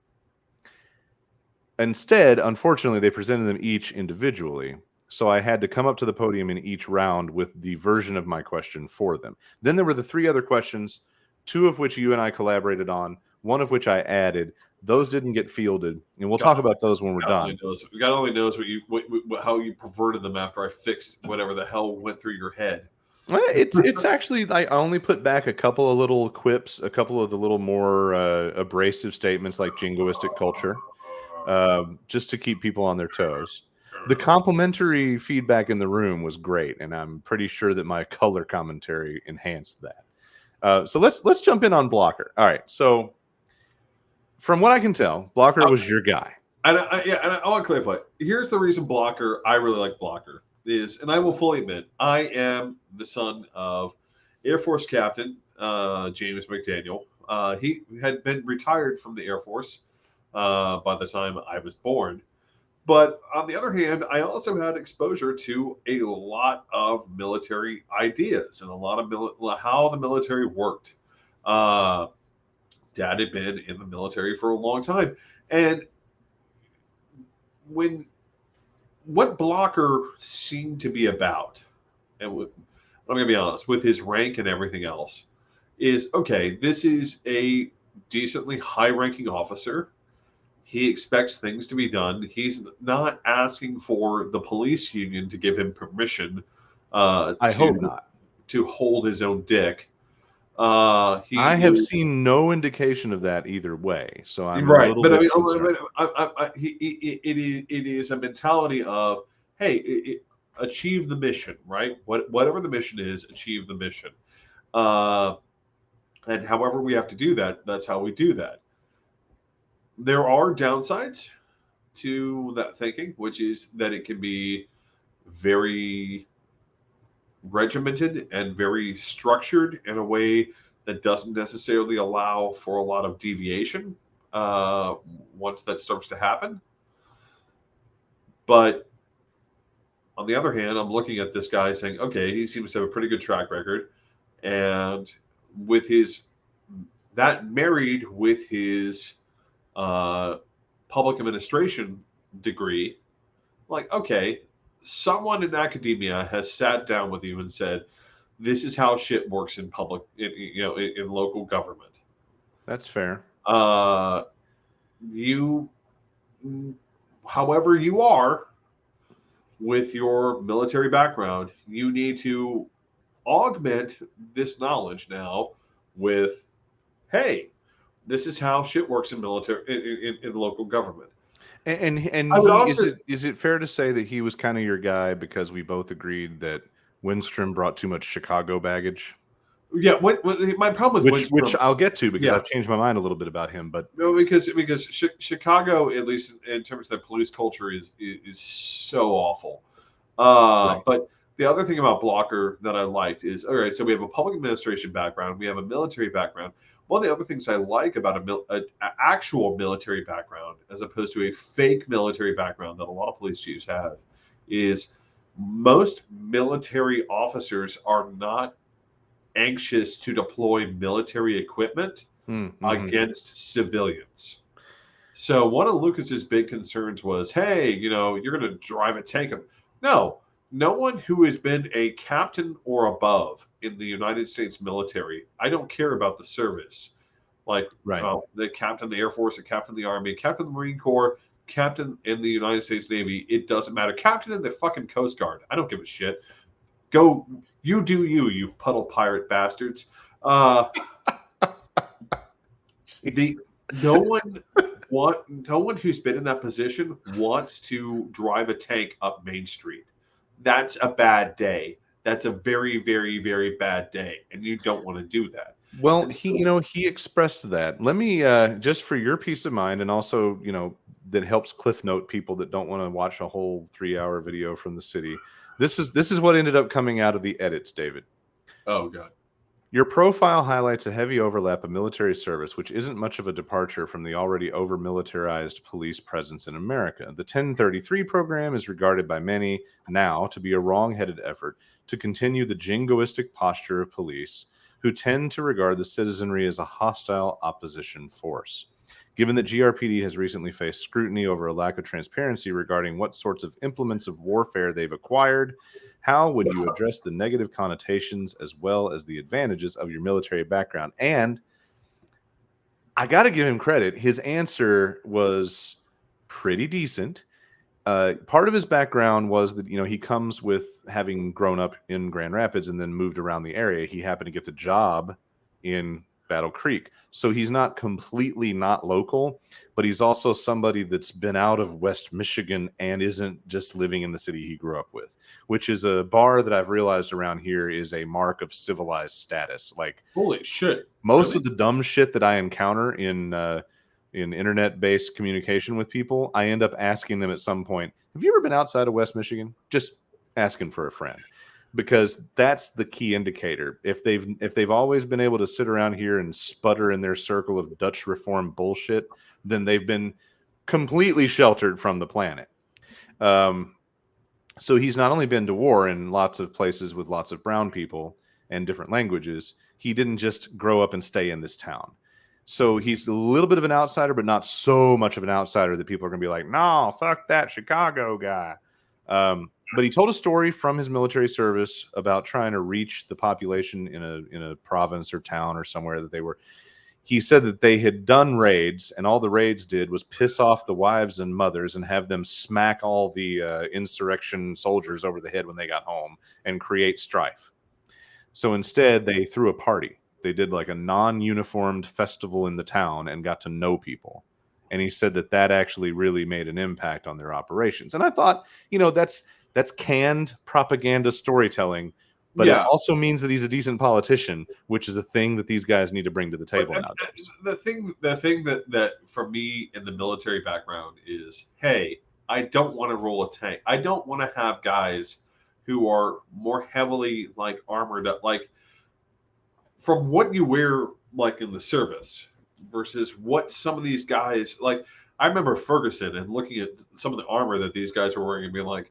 Instead, unfortunately, they presented them each individually. So I had to come up to the podium in each round with the version of my question for them. Then there were the three other questions, two of which you and I collaborated on, one of which I added. Those didn't get fielded, and we'll talk about those when we're done. God only knows how you perverted them after I fixed whatever the hell went through your head. It's actually I only put back a couple of little quips, a couple of the little more abrasive statements like jingoistic culture, just to keep people on their toes. The complimentary feedback in the room was great, and I'm pretty sure that my color commentary enhanced that. So let's jump in on Blocker. All right, so. From what I can tell, Blocker was your guy. And I want to clarify. Here's the reason Blocker, I really like Blocker, is, and I will fully admit, I am the son of Air Force Captain James McDaniel. He had been retired from the Air Force by the time I was born. But on the other hand, I also had exposure to a lot of military ideas and a lot of how the military worked. Dad had been in the military for a long time. And what Blocker seemed to be about, and I'm going to be honest, with his rank and everything else, is okay, this is a decently high-ranking officer. He expects things to be done. He's not asking for the police union to give him permission I hope not. To hold his own dick. I have seen no indication of that either way, so I'm right. A little bit concerned. It is a mentality of, hey, achieve the mission, right? Whatever the mission is, achieve the mission, and however we have to do that, that's how we do that. There are downsides to that thinking, which is that it can be very regimented and very structured in a way that doesn't necessarily allow for a lot of deviation uh, once that starts to happen. But on the other hand, I'm looking at this guy saying, okay, he seems to have a pretty good track record. And with his, that married with his uh, public administration degree, like, okay, someone in academia has sat down with you and said, this is how shit works in public, in local government. That's fair. You, however you are with your military background, you need to augment this knowledge now with, hey, this is how shit works in military in local government. And I would he also, is it fair to say that he was kind of your guy because we both agreed that Windstrom brought too much Chicago baggage? yeah. What my problem with Which Windstrom, I'll get to because yeah, I've changed my mind a little bit about him. But no, because Chicago, at least in terms of the police culture, is so awful. right, But the other thing about Blocker that I liked is, all right, so we have a public administration background, we have a military background. One of the other things I like about a actual military background, as opposed to a fake military background that a lot of police chiefs have, is most military officers are not anxious to deploy military equipment against civilians. So one of Lucas's big concerns was, hey, you're going to drive a tank. No, no one who has been a captain or above in the United States military. I don't care about the service, like right. the captain of the Air Force, the captain of the Army, captain of the Marine Corps, captain in the United States Navy. It doesn't matter. Captain in the fucking Coast Guard. I don't give a shit. Go, you do you, you puddle pirate bastards. The no one no one who's been in that position wants to drive a tank up Main Street. That's a bad day. That's a very, very, very bad day, and you don't want to do that. Well, And he, so, he expressed that. Let me, just for your peace of mind, and also, that helps cliff note people that don't want to watch a whole 3-hour video from the city. This is what ended up coming out of the edits, David. oh god, Your profile highlights a heavy overlap of military service, which isn't much of a departure from the already over-militarized police presence in America. The 1033 program is regarded by many now to be a wrong-headed effort to continue the jingoistic posture of police, who tend to regard the citizenry as a hostile opposition force. Given that GRPD has recently faced scrutiny over a lack of transparency regarding what sorts of implements of warfare they've acquired, how would you address the negative connotations as well as the advantages of your military background? And I got to give him credit. His answer was pretty decent. Part of his background was that, he comes with having grown up in Grand Rapids and then moved around the area. He happened to get the job in Battle Creek. So he's not completely not local, but he's also somebody that's been out of West Michigan and isn't just living in the city he grew up with, which is a bar that I've realized around here is a mark of civilized status. Like, holy shit! most Really? of the dumb shit that I encounter in internet-based communication with people, I end up asking them at some point, have you ever been outside of West Michigan? Just asking for a friend, because that's the key indicator. If they've always been able to sit around here and sputter in their circle of Dutch reform bullshit, then they've been completely sheltered from the planet. So he's not only been to war in lots of places with lots of brown people and different languages, he didn't just grow up and stay in this town. So he's a little bit of an outsider, but not so much of an outsider that people are going to be like, no, fuck that Chicago guy. But he told a story from his military service about trying to reach the population in a province or town or somewhere that they were. He said that they had done raids, and all the raids did was piss off the wives and mothers and have them smack all the insurrection soldiers over the head when they got home and create strife. So instead, they threw a party. They did like a non-uniformed festival in the town and got to know people. And he said that actually really made an impact on their operations. And I thought, that's canned propaganda storytelling but it Yeah. also means that he's a decent politician, which is a thing that these guys need to bring to the But table nowadays. the thing that for me in the military background is, hey, I don't want to roll a tank. I don't want to have guys who are more heavily like armored up, like from what you wear like in the service versus what some of these guys like. I remember Ferguson and looking at some of the armor that these guys were wearing and being like,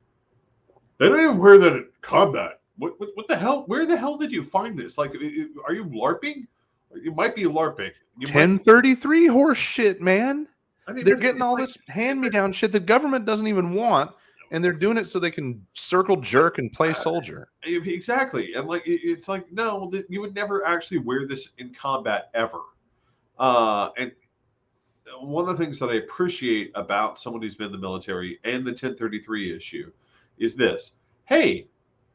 they don't even wear that in combat. What the hell? Where the hell did you find this? Like, are you LARPing? You might be LARPing. You might. 1033 horse shit, man. I mean, They're but getting it's all like, this hand-me-down shit the government doesn't even want, and they're doing it so they can circle jerk and play soldier. exactly. And like, it's like, no, you would never actually wear this in combat ever. And one of the things that I appreciate about someone who's been in the military and the 1033 issue is this: hey,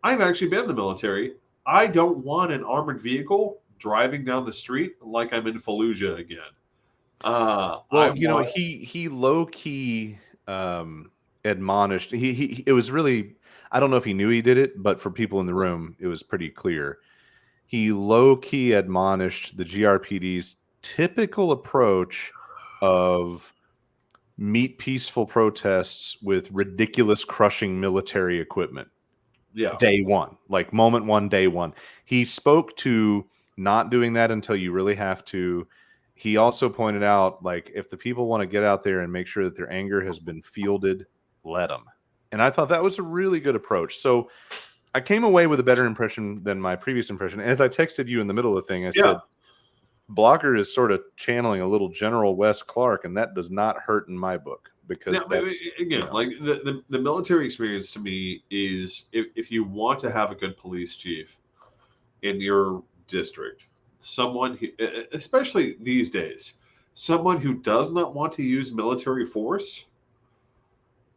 I've actually been in the military. I don't want an armored vehicle driving down the street like I'm in Fallujah again. I Well, want. he low key admonished. It was really, I don't know if he knew he did it, but for people in the room, it was pretty clear. He low key admonished the GRPD's typical approach of meet peaceful protests with ridiculous crushing military equipment. Yeah. Day one, like moment one, day one. He spoke to not doing that until you really have to. He also pointed out, like, if the people want to get out there and make sure that their anger has been fielded, let them. And I thought that was a really good approach. So I came away with a better impression than my previous impression. As I texted you in the middle of the thing, I said, Blocker is sort of channeling a little General Wes Clark, and that does not hurt in my book because Now, that's, again, like the military experience to me is, if you want to have a good police chief in your district, someone who, especially these days, someone who does not want to use military force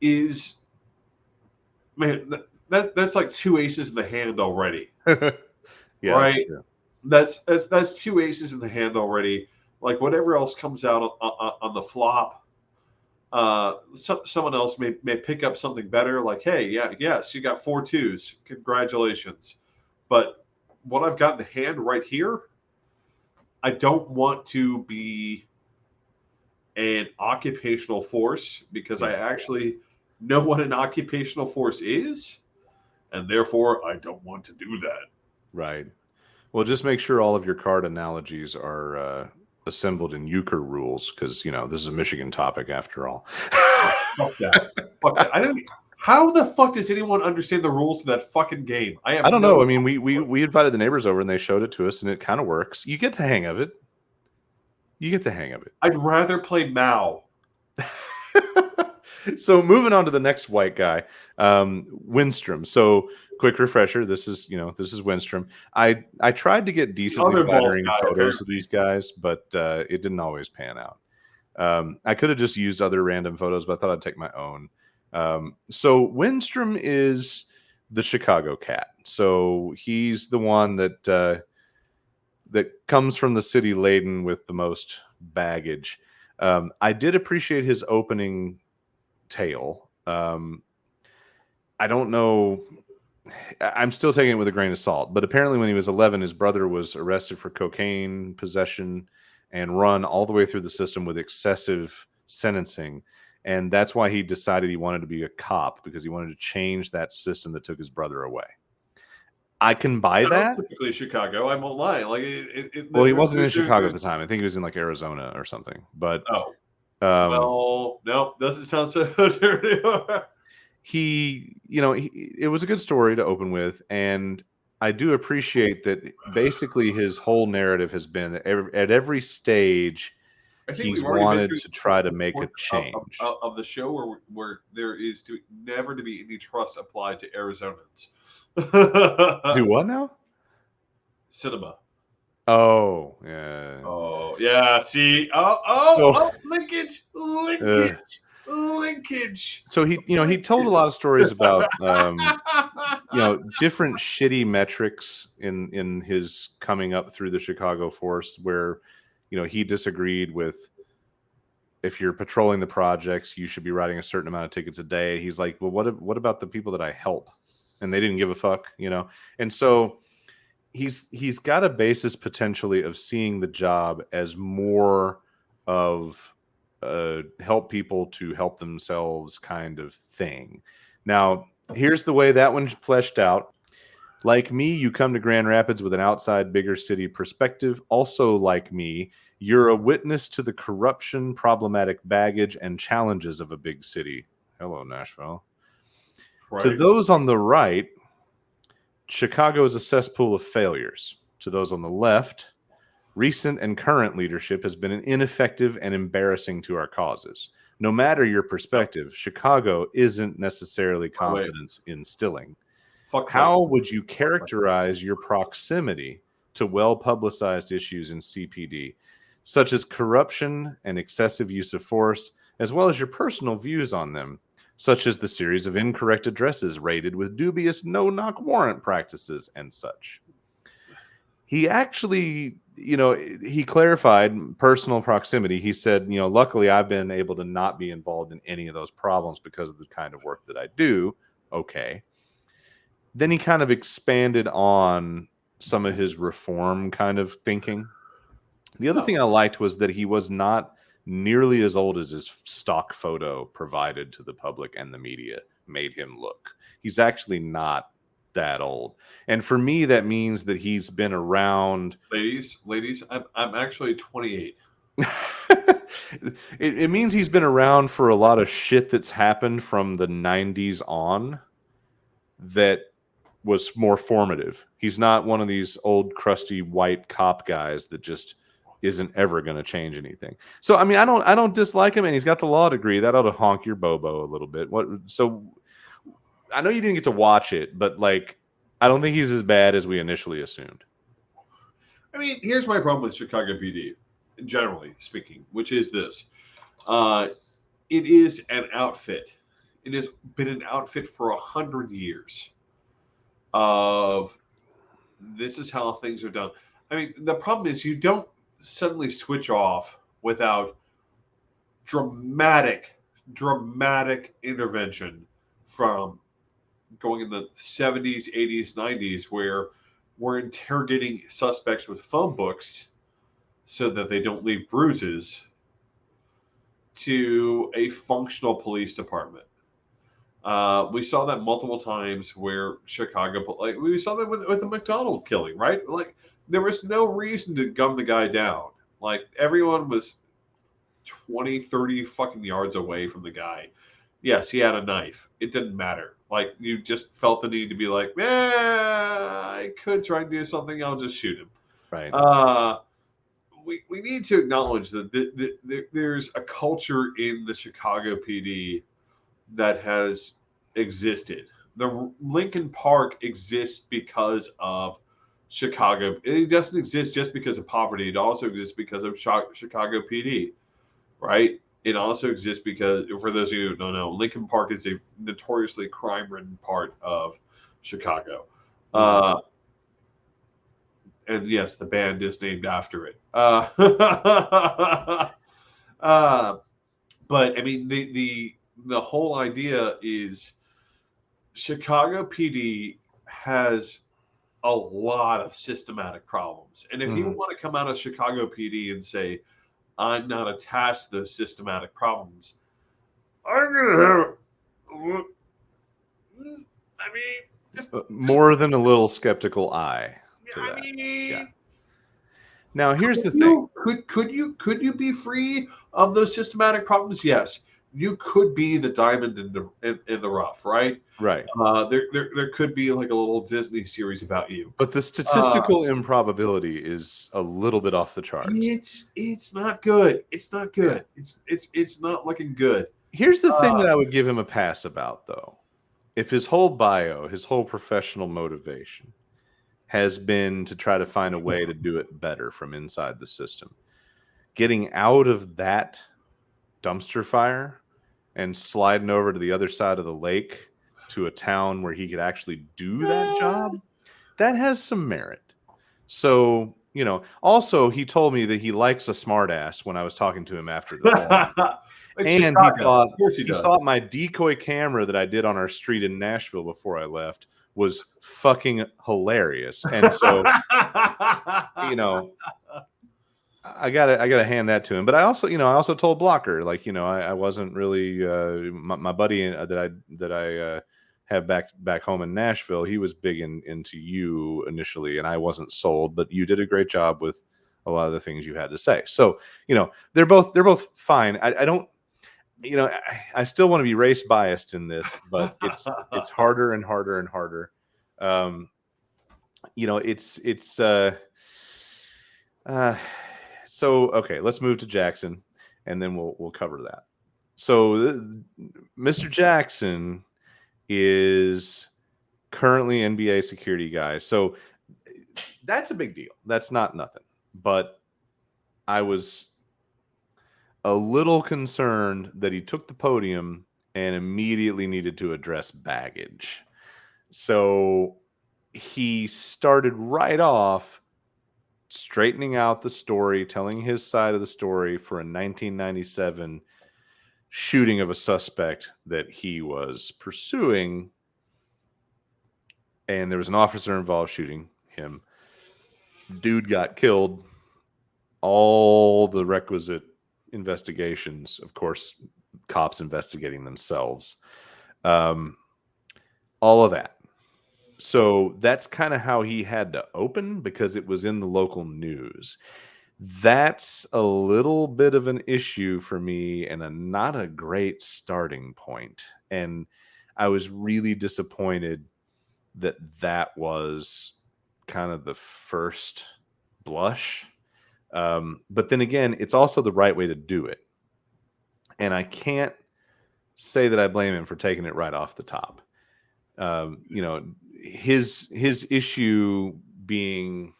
is, man, that's like two aces in the hand already. yeah, Right? that's true. That's two aces in the hand already. Like, whatever else comes out on the flop, someone else may pick up something better. Like, hey, yes, you got 4 2s. Congratulations. But what I've got in the hand right here, I don't want to be an occupational force, because I actually know what an occupational force is, and therefore I don't want to do that. Right. Well, just make sure all of your card analogies are assembled in euchre rules, because this is a Michigan topic after all. Fuck that. Fuck that. I don't. How the fuck does anyone understand the rules to that fucking game? I don't no know. I mean, we invited the neighbors over and they showed it to us, and it kind of works. You get the hang of it. I'd rather play Mao. So moving on to the next white guy, Winstrom. So quick refresher. This is Winstrom. I tried to get decently flattering photos of these guys, but it didn't always pan out. I could have just used other random photos, but I thought I'd take my own. So Winstrom is the Chicago cat. So he's the one that comes from the city laden with the most baggage. I did appreciate his opening tale. I don't know. I'm still taking it with a grain of salt, but apparently when he was 11, his brother was arrested for cocaine possession and run all the way through the system with excessive sentencing. And that's why he decided he wanted to be a cop, because he wanted to change that system that took his brother away. I can buy that. Typically Chicago, I won't lie. Like, well, he wasn't in Chicago at the time. I think he was in like Arizona or something. But well, no, doesn't sound so it was a good story to open with, and I do appreciate that basically his whole narrative has been that at every stage he's wanted to try to make a change of the show where there is never to be any trust applied to Arizonans. Do what now? Cinema. Oh yeah. Oh yeah. See. Linkage. So he told a lot of stories about different shitty metrics in his coming up through the Chicago force, where he disagreed with, if you're patrolling the projects, you should be writing a certain amount of tickets a day. He's like, well, what about the people that I help? and they didn't give a fuck, you know. And so he's got a basis potentially of seeing the job as more of help people to help themselves kind of thing. Now, here's the way that one fleshed out. Like me, you come to Grand Rapids with an outside bigger city perspective. Also, like me, you're a witness to the corruption, problematic baggage, and challenges of a big city. Hello, Nashville. Right. To those on the right, Chicago is a cesspool of failures. To those on the left, recent and current leadership has been ineffective and embarrassing to our causes. No matter your perspective, Chicago isn't necessarily confidence instilling. Fuck How would you characterize your proximity to well-publicized issues in CPD, such as corruption and excessive use of force, as well as your personal views on them, such as the series of incorrect addresses raided with dubious no-knock warrant practices and such? He actually, he clarified personal proximity. He said, luckily I've been able to not be involved in any of those problems because of the kind of work that I do. Okay. Then he kind of expanded on some of his reform kind of thinking. The other thing I liked was that he was not nearly as old as his stock photo provided to the public and the media made him look. He's actually not that old. And for me, that means that he's been around. Ladies, I'm actually 28. It means he's been around for a lot of shit that's happened from the 90s on that was more formative. He's not one of these old crusty white cop guys that just isn't ever going to change anything. So I mean, I don't dislike him, and he's got the law degree. That ought to honk your bobo a little bit. So I know you didn't get to watch it, but like, I don't think he's as bad as we initially assumed. I mean, here's my problem with Chicago PD, generally speaking, which is this. It is an outfit. It has been an outfit for 100 years of this is how things are done. I mean, the problem is you don't suddenly switch off without dramatic intervention from going in the 70s, 80s, 90s, where we're interrogating suspects with phone books so that they don't leave bruises, to a functional police department. We saw that multiple times where Chicago, like we saw that with the McDonald killing, right? Like there was no reason to gun the guy down. Like everyone was 20, 30 fucking yards away from the guy. Yes, he had a knife. It didn't matter. Like you just felt the need to be like, I could try and do something. I'll just shoot him. Right. We need to acknowledge that there's a culture in the Chicago PD that has existed. The Lincoln Park exists because of Chicago. It doesn't exist just because of poverty. It also exists because of Chicago PD, right? It also exists because, for those of you who don't know, Lincoln Park is a notoriously crime-ridden part of Chicago. And yes, the band is named after it. But I mean, the whole idea is Chicago PD has a lot of systematic problems. And if you want to come out of Chicago PD and say, I'm not attached to those systematic problems, I'm going to have, I mean, just more than a little skeptical eye to that. Yeah. Now, here's the thing. Could you be free of those systematic problems? Yes. You could be the diamond in the rough, right? Right. There could be like a little Disney series about you. But the statistical improbability is a little bit off the charts. It's not good. It's not good. Yeah. It's not looking good. Here's the thing that I would give him a pass about, though. If his whole bio, his whole professional motivation has been to try to find a way to do it better from inside the system, getting out of that dumpster fire and sliding over to the other side of the lake to a town where he could actually do that job, that has some merit. So, also he told me that he likes a smartass when I was talking to him after the film. And he thought my decoy camera that I did on our street in Nashville before I left was fucking hilarious. And so, you know, I gotta hand that to him. But I also told Blocker, like, I wasn't really my buddy that I have back home in Nashville. He was big into you initially, and I wasn't sold, but you did a great job with a lot of the things you had to say. So, they're both fine. I don't, I still want to be race biased in this, but it's harder and harder and harder. Um, it's so okay, let's move to Jackson, and then we'll cover that. So Mr. Jackson is currently NBA security guy. So that's a big deal. That's not nothing. But I was a little concerned that he took the podium and immediately needed to address baggage. So he started right off straightening out the story, telling his side of the story for a 1997 shooting of a suspect that he was pursuing. And there was an officer involved shooting him. Dude got killed. All the requisite investigations, of course, cops investigating themselves. All of that. So that's kind of how he had to open, because it was in the local news. That's a little bit of an issue for me, and not a great starting point. And I was really disappointed that was kind of the first blush. But then again, it's also the right way to do it. And I can't say that I blame him for taking it right off the top. His issue being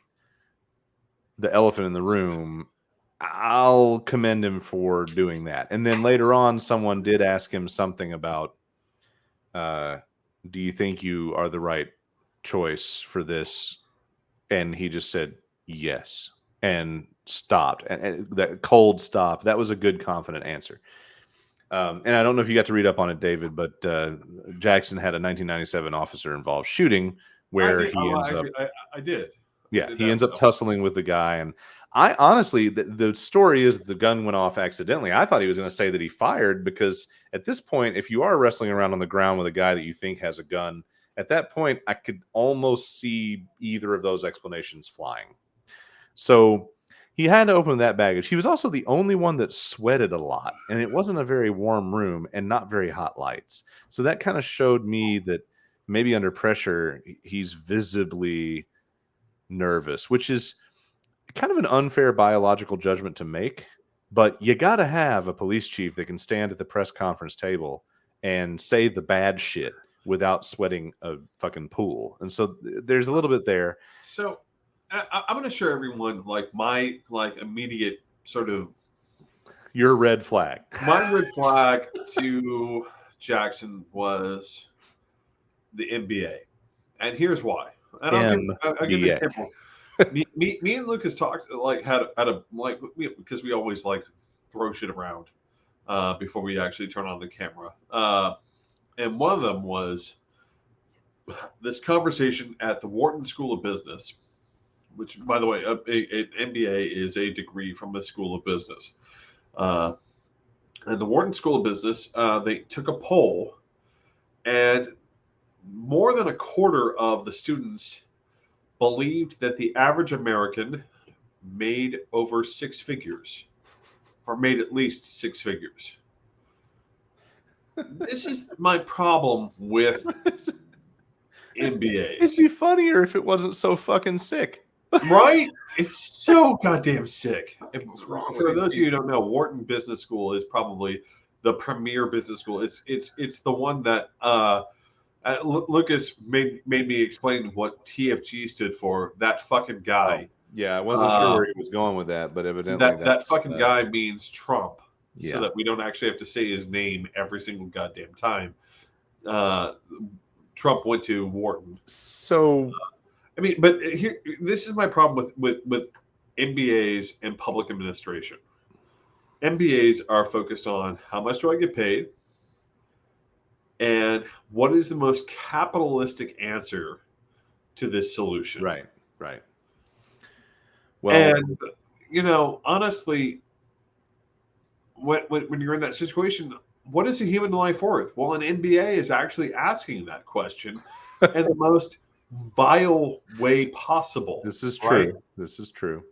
the elephant in the room, I'll commend him for doing that. And then later on, someone did ask him something about, do you think you are the right choice for this? And he just said, yes, and stopped. And that cold stop, that was a good, confident answer. And I don't know if you got to read up on it, David, but Jackson had a 1997 officer involved shooting where he ends up. I did. Yeah, he ends up tussling with the guy. And I honestly, the story is the gun went off accidentally. I thought he was going to say that he fired, because at this point, if you are wrestling around on the ground with a guy that you think has a gun, at that point, I could almost see either of those explanations flying. So he had to open that baggage. He was also the only one that sweated a lot, and it wasn't a very warm room and not very hot lights. So that kind of showed me that maybe under pressure, he's visibly nervous, which is kind of an unfair biological judgment to make. But you got to have a police chief that can stand at the press conference table and say the bad shit without sweating a fucking pool. And so there's a little bit there. So I'm going to share everyone my immediate sort of your red flag. My red flag to Jackson was the NBA, and here's why. And I'll give an example. me and Lucas talked had a because we always throw shit around before we actually turn on the camera. And one of them was this conversation at the Wharton School of Business, which, by the way, an MBA is a degree from the School of Business. And the Wharton School of Business, they took a poll, and more than a quarter of the students believed that the average American made over six figures, or made at least six figures. This is my problem with MBAs. It'd be funnier if it wasn't so fucking sick. Right? It's so goddamn sick. For those of you who don't know, Wharton Business School is probably the premier business school. It's the one that Lucas made me explain what TFG stood for. That fucking guy. Yeah, I wasn't sure where he was going with that, but evidently that fucking guy means Trump. Yeah. So that we don't actually have to say his name every single goddamn time. Trump went to Wharton. So, I mean, but here, this is my problem with MBAs and public administration. MBAs are focused on how much do I get paid, And what is the most capitalistic answer to this solution? Right. Right. Well, And honestly, when you're in that situation, what is a human life worth? Well, an NBA is actually asking that question in the most vile way possible, this is right? true. This is true.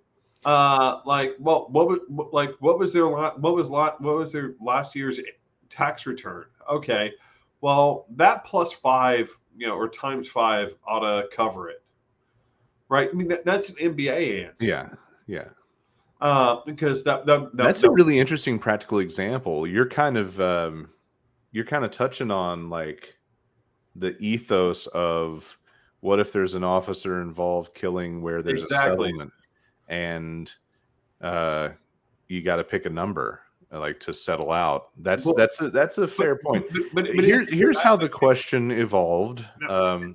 Like, well, what was their what was their last year's tax return? Okay, well, that plus five, or times five ought to cover it, right? I mean, that's an NBA answer. Yeah. Yeah. Because That's a really interesting practical example. You're kind of touching on like the ethos of what if there's an officer involved killing where there's a exactly. settlement, and uh, you got to pick a number like to settle out. That's Well, that's a fair point. but Here's how the question evolved,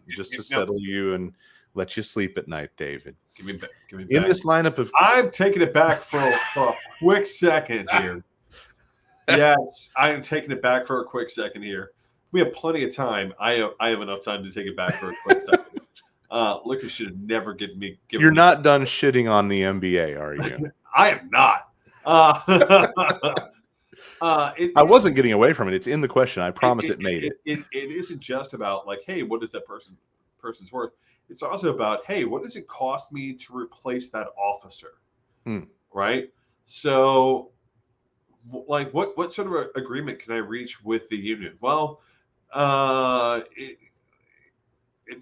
just to no, settle you and let you sleep at night, David. give me back. Give me In back. this lineup of I'm taking it back for a quick second here. Yes, I am taking it back for a quick second here. We have plenty of time. I have enough time to take it back for a quick second. Lucas should have never given me. You're not done shitting on the NBA, are you? I am not. I wasn't getting away from it. It's in the question. I promise it made it. It isn't just about like, hey, what is that person's worth? It's also about, hey, what does it cost me to replace that officer? Right. So, like, what sort of agreement can I reach with the union? Well, it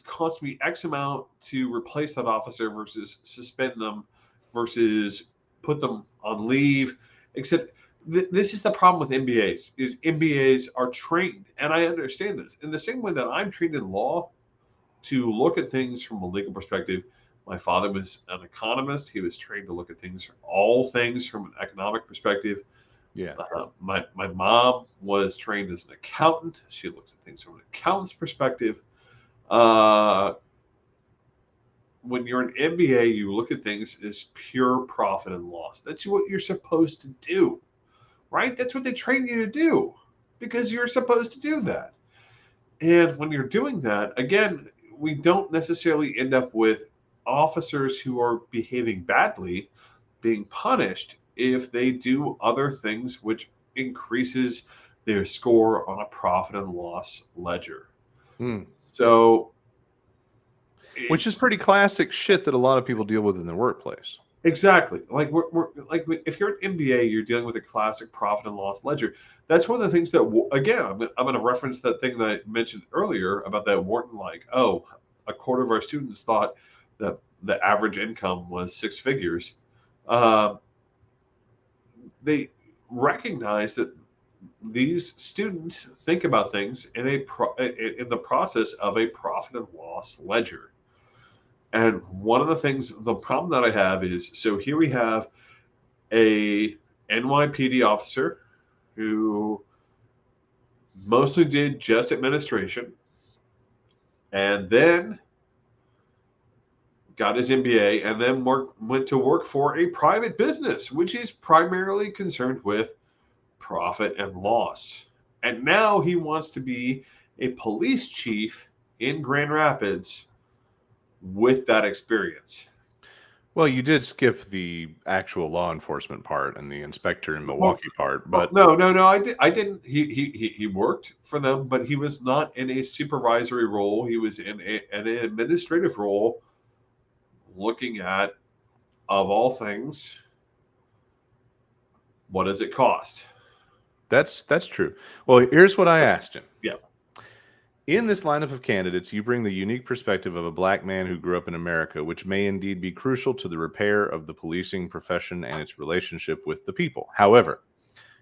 costs me X amount to replace that officer versus suspend them versus put them on leave. Except this is the problem with MBAs is MBAs are trained, and I understand this in the same way that I'm trained in law to look at things from a legal perspective. My father was an economist. He was trained to look at all things from an economic perspective. Yeah. My mom was trained as an accountant. She looks at things from an accountant's perspective. When you're an MBA, you look at things as pure profit and loss. That's what you're supposed to do, right? That's what they train you to do because you're supposed to do that. And when you're doing that, again, we don't necessarily end up with officers who are behaving badly being punished if they do other things which increases their score on a profit and loss ledger. So, which is pretty classic shit that a lot of people deal with in their workplace. Exactly. Like if you're an MBA, you're dealing with a classic profit and loss ledger. That's one of the things that, again, I'm going to reference that thing that I mentioned earlier about that Wharton, like, oh, a quarter of our students thought that the average income was six figures. They recognize that these students think about things in the process of a profit and loss ledger. And one of the things, the problem that I have is, so here we have a NYPD officer who mostly did just administration and then got his MBA and then went to work for a private business, which is primarily concerned with profit and loss. And now he wants to be a police chief in Grand Rapids with that experience. Well, you did skip the actual law enforcement part and the inspector in Milwaukee part, but no, I didn't. He worked for them, but he was not in a supervisory role. He was in an administrative role, looking at, of all things, what does it cost? That's true. Well, here's what I asked him. Yeah. In this lineup of candidates, you bring the unique perspective of a black man who grew up in America, which may indeed be crucial to the repair of the policing profession and its relationship with the people. However,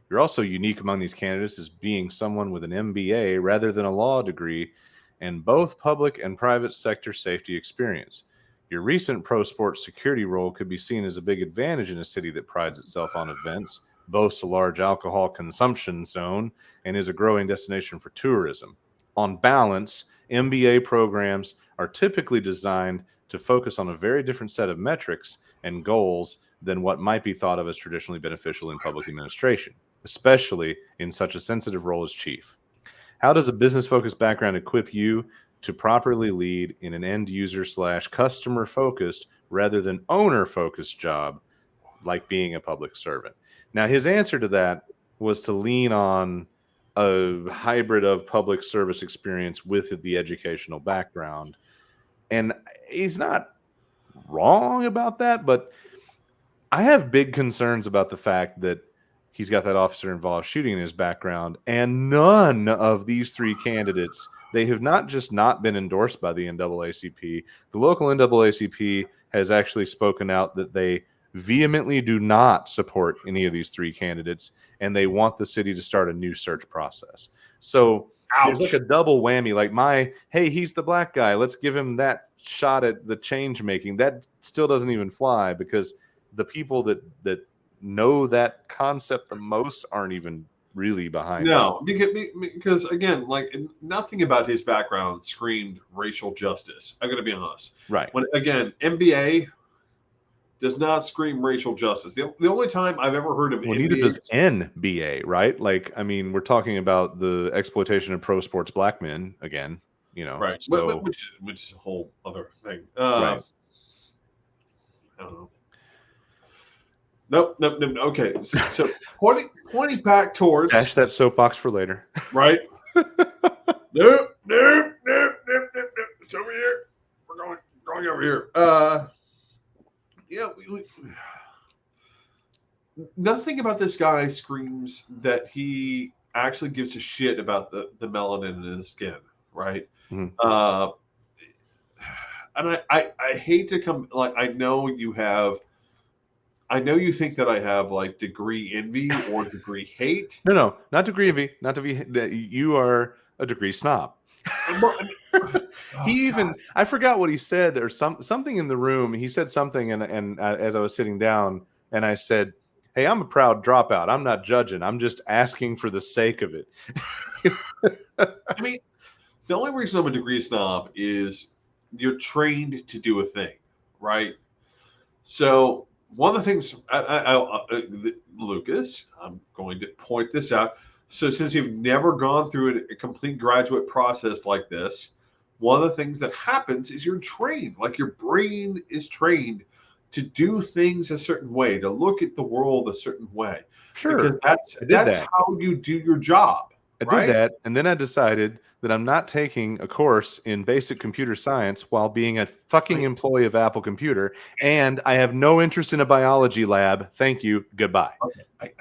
you're also unique among these candidates as being someone with an MBA rather than a law degree and both public and private sector safety experience. Your recent pro sports security role could be seen as a big advantage in a city that prides itself on events, boasts a large alcohol consumption zone, and is a growing destination for tourism. On balance, MBA programs are typically designed to focus on a very different set of metrics and goals than what might be thought of as traditionally beneficial in public administration, especially in such a sensitive role as chief. How does a business-focused background equip you to properly lead in an end-user / customer-focused rather than owner-focused job, like being a public servant? Now, his answer to that was to lean on a hybrid of public service experience with the educational background. And he's not wrong about that, but I have big concerns about the fact that he's got that officer involved shooting in his background, and none of these three candidates, they have not just not been endorsed by the NAACP. The local NAACP has actually spoken out that they vehemently do not support any of these three candidates, and they want the city to start a new search process. So there's like a double whammy. Like hey, he's the black guy, let's give him that shot at the change making. That still doesn't even fly, because the people that know that concept the most aren't even really behind it. Because again, like, nothing about his background screamed racial justice. I'm going to be honest. Right. When, again, MBA does not scream racial justice. The only time I've ever heard of MBA, neither does NBA, right? Like, I mean, we're talking about the exploitation of pro sports black men again, right? So, which is a whole other thing. Right. I don't know. Nope. Okay, so pointing back towards. Stash that soapbox for later. Right. Nope. It's over here. We're going over here. Yeah. Nothing about this guy screams that he actually gives a shit about the melanin in his skin, right? Mm-hmm. And I hate to come, like, I know you think that I have like degree envy or degree hate. No, not degree envy. Not to be. You are a degree snob. I forgot what he said, or something in the room. He said something, and as I was sitting down, and I said, "Hey, I'm a proud dropout. I'm not judging. I'm just asking for the sake of it." I mean, the only reason I'm a degree snob is you're trained to do a thing, right? So one of the things, Lucas, I'm going to point this out. So since you've never gone through a complete graduate process like this, one of the things that happens is you're trained, like your brain is trained to do things a certain way, to look at the world a certain way. Sure. Because that's how you do your job. I did that, and then I decided that I'm not taking a course in basic computer science while being a fucking employee of Apple Computer, and I have no interest in a biology lab. Thank you. Goodbye. Okay.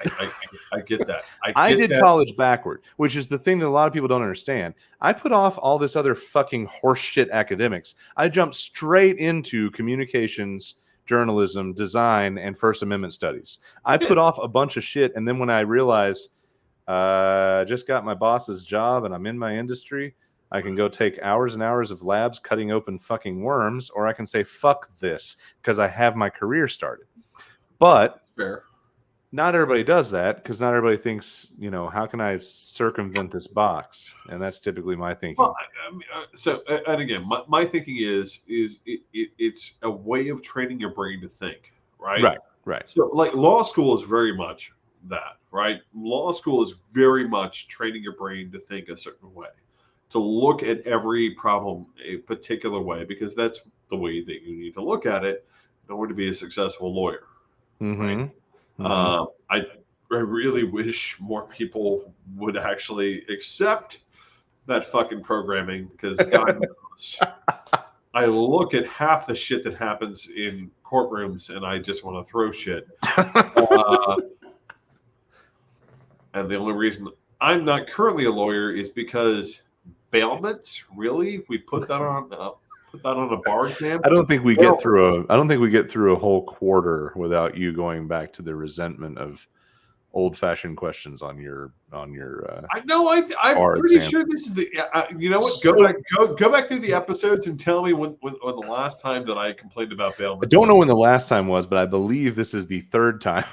I get that. I did college backward, which is the thing that a lot of people don't understand. I put off all this other fucking horseshit academics. I jumped straight into communications, journalism, design, and First Amendment studies. I put off a bunch of shit, and then when I realized I just got my boss's job and I'm in my industry, I can go take hours and hours of labs cutting open fucking worms, or I can say fuck this because I have my career started. But fair. Not everybody does that, because not everybody thinks, how can I circumvent this box? And that's typically my thinking. Well, and again, my thinking is it's a way of training your brain to think, right? Right. So, like, law school is very much that, right? Law school is very much training your brain to think a certain way, to look at every problem a particular way, because that's the way that you need to look at it in order to be a successful lawyer. Mm-hmm. Right? Mm-hmm. I really wish more people would actually accept that fucking programming, because God knows, I look at half the shit that happens in courtrooms and I just want to throw shit. And the only reason I'm not currently a lawyer is because bailments. Really, we put that on a bar exam. I don't think we get through a whole quarter without you going back to the resentment of old-fashioned questions on your. I know. I'm pretty sure this is the. You know what? Go back through the episodes and tell me when the last time that I complained about bailments. I don't know when the last time was, but I believe this is the third time.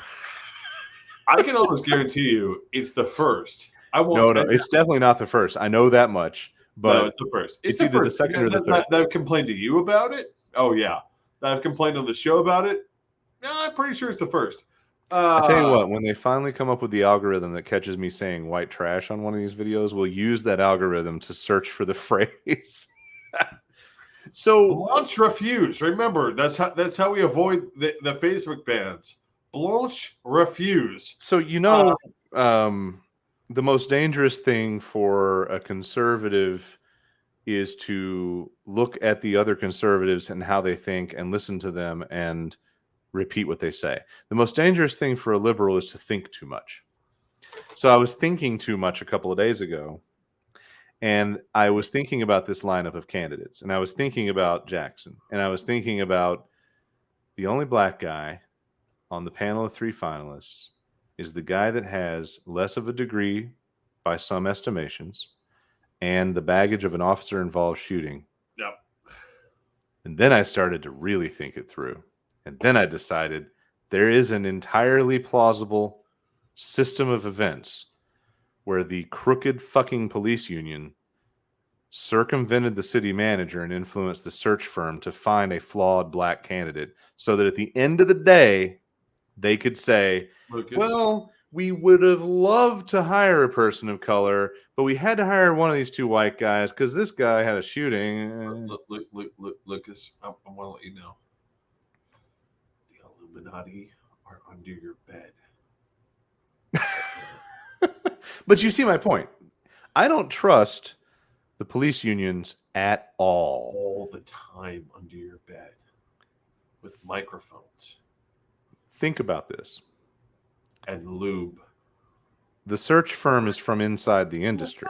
I can almost guarantee you it's the first. No, it's definitely not the first. I know that much. But no, it's the first. It's either the second or the third. That I've complained to you about it? Oh, yeah. That I've complained on the show about it? No, I'm pretty sure it's the first. I tell you what, when they finally come up with the algorithm that catches me saying white trash on one of these videos, we'll use that algorithm to search for the phrase. So Blanche refuse. Remember, that's how we avoid the Facebook bans. Blanche refuse. So the most dangerous thing for a conservative is to look at the other conservatives and how they think and listen to them and repeat what they say. The most dangerous thing for a liberal is to think too much. So I was thinking too much a couple of days ago, and I was thinking about this lineup of candidates, and I was thinking about Jackson, and I was thinking about the only black guy on the panel of 3 finalists is the guy that has less of a degree by some estimations and the baggage of an officer-involved shooting. Yep. And then I started to really think it through. And then I decided there is an entirely plausible system of events where the crooked fucking police union circumvented the city manager and influenced the search firm to find a flawed black candidate so that at the end of the day, they could say, Lucas. well, we would have loved to hire a person of color, but we had to hire one of these 2 white guys because this guy had a shooting. Lucas, I want to let you know. The Illuminati are under your bed. But you see my point. I don't trust the police unions at all. All the time under your bed with microphones. Think about this. And lube. The search firm is from inside the industry.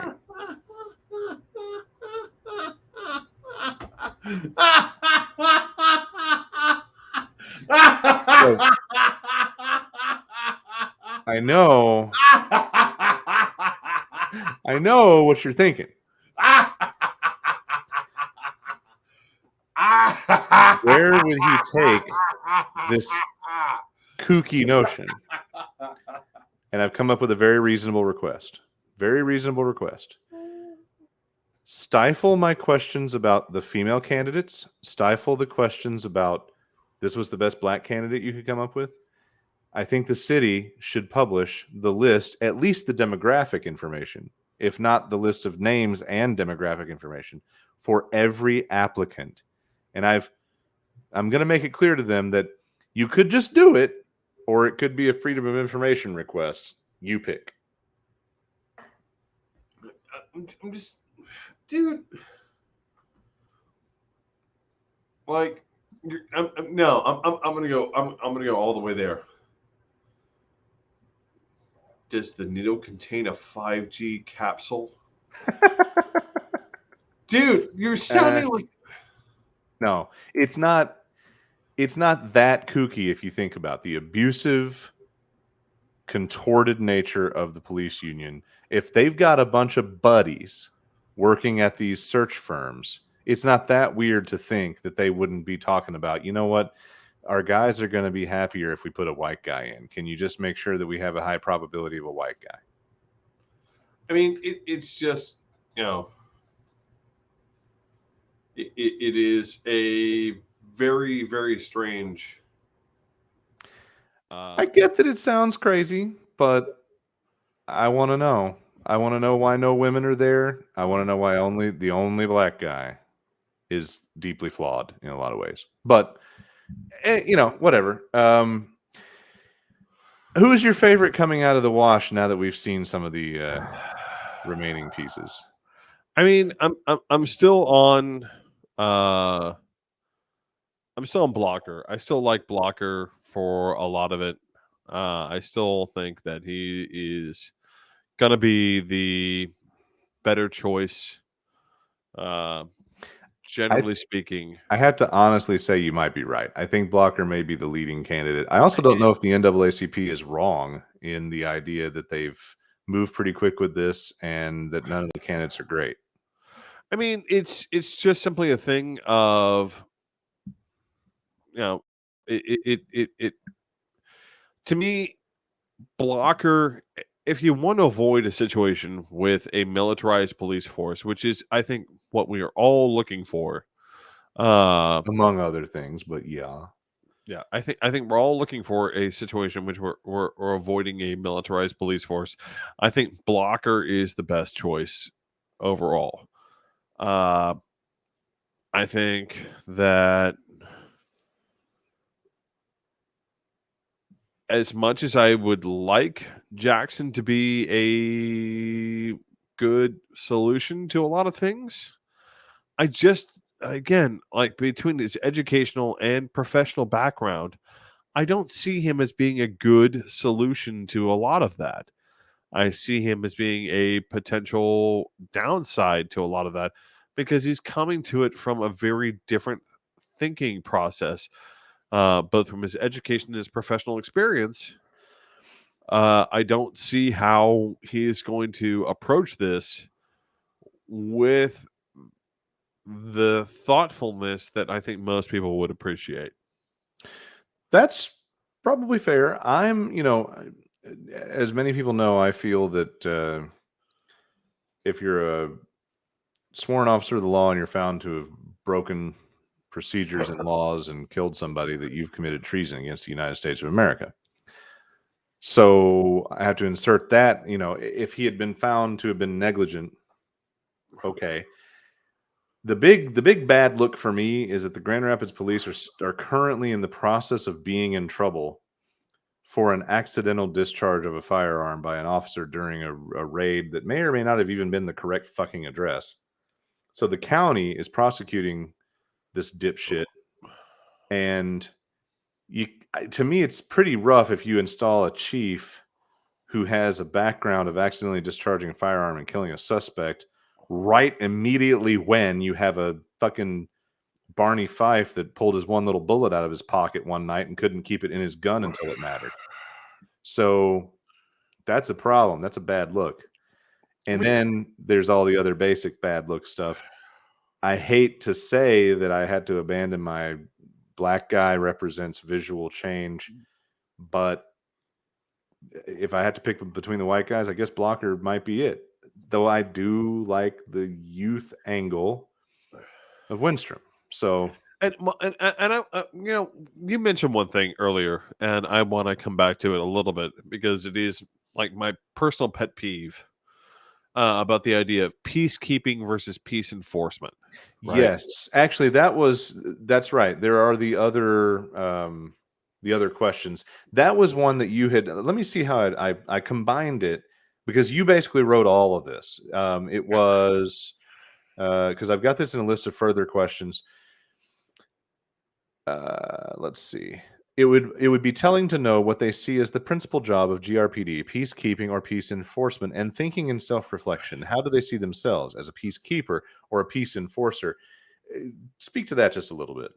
I know what you're thinking. Where would he take this kooky notion? And I've come up with a very reasonable request. Very reasonable request. Stifle my questions about the female candidates. Stifle the questions about this was the best black candidate you could come up with. I think the city should publish the list, at least the demographic information, if not the list of names and demographic information for every applicant. And I'm going to make it clear to them that you could just do it, or it could be a freedom of information request. You pick. I'm just, dude. Like, I'm gonna go. I'm gonna go all the way there. Does the needle contain a 5G capsule? Dude, you're sounding like. No, it's not. It's not that kooky if you think about the abusive, contorted nature of the police union. If they've got a bunch of buddies working at these search firms, it's not that weird to think that they wouldn't be talking about, you know what, our guys are going to be happier if we put a white guy in. Can you just make sure that we have a high probability of a white guy? I mean, it's just, you know, it is a very, very strange. I get that it sounds crazy, but I want to know. I want to know why no women are there. I want to know why the only black guy is deeply flawed in a lot of ways. But whatever. Who is your favorite coming out of the wash now that we've seen some of the remaining pieces? I mean, I'm still on. I'm still on Blocker. I still like Blocker for a lot of it. I still think that he is gonna be the better choice. Generally speaking, I have to honestly say you might be right. I think Blocker may be the leading candidate. I also don't know if the NAACP is wrong in the idea that they've moved pretty quick with this and that none of the candidates are great. I mean, it's just simply a thing of, you know, it to me, Blocker, if you want to avoid a situation with a militarized police force, which is, I think, what we are all looking for, among other things, but yeah. Yeah, I think we're all looking for a situation in which we're avoiding a militarized police force. I think blocker is the best choice overall. Uh, I think that as much as I would like Jackson to be a good solution to a lot of things, I just again like between his educational and professional background, I don't see him as being a good solution to a lot of that. I see him as being a potential downside to a lot of that because he's coming to it from a very different thinking process, both from his education and his professional experience. I don't see how he is going to approach this with the thoughtfulness that I think most people would appreciate. That's probably fair. As many people know, I feel that if you're a sworn officer of the law and you're found to have broken procedures and laws and killed somebody, that you've committed treason against the United States of America. So I have to insert that, if he had been found to have been negligent, okay. The big bad look for me is that the Grand Rapids police are currently in the process of being in trouble for an accidental discharge of a firearm by an officer during a raid that may or may not have even been the correct fucking address. So the county is prosecuting this dipshit, and to me, it's pretty rough if you install a chief who has a background of accidentally discharging a firearm and killing a suspect right immediately when you have a fucking Barney Fife that pulled his one little bullet out of his pocket one night and couldn't keep it in his gun until it mattered. So that's a problem. That's a bad look. And then there's all the other basic bad look stuff. I hate to say that I had to abandon my black guy represents visual change, but if I had to pick between the white guys, I guess blocker might be it. Though I do like the youth angle of Winstrom. So You mentioned one thing earlier, and I want to come back to it a little bit because it is like my personal pet peeve about the idea of peacekeeping versus peace enforcement. Right? yes, actually, that's right. There are the other questions. That was one that you had. Let me see how I combined it, because you basically wrote all of this. It was because I've got this in a list of further questions. Let's see. It would be telling to know what they see as the principal job of GRPD, peacekeeping or peace enforcement, and thinking in self-reflection. How do they see themselves, as a peacekeeper or a peace enforcer? Speak to that just a little bit.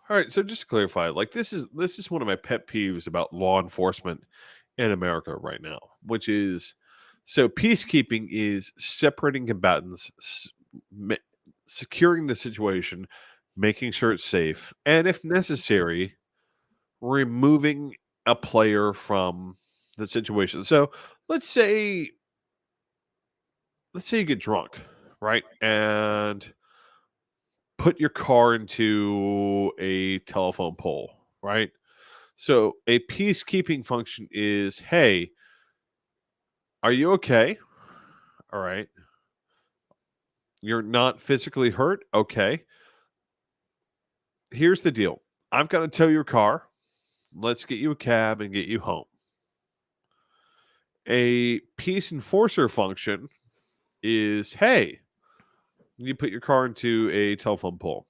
All right. So just to clarify, like this is one of my pet peeves about law enforcement in America right now, which is so peacekeeping is separating combatants, securing the situation, making sure it's safe, and if necessary, removing a player from the situation. So let's say you get drunk, right? And put your car into a telephone pole, right? So a peacekeeping function is, hey, are you okay? All right. You're not physically hurt? Okay. Here's the deal. I've got to tow your car. Let's get you a cab and get you home. A peace enforcer function is, hey, you put your car into a telephone pole.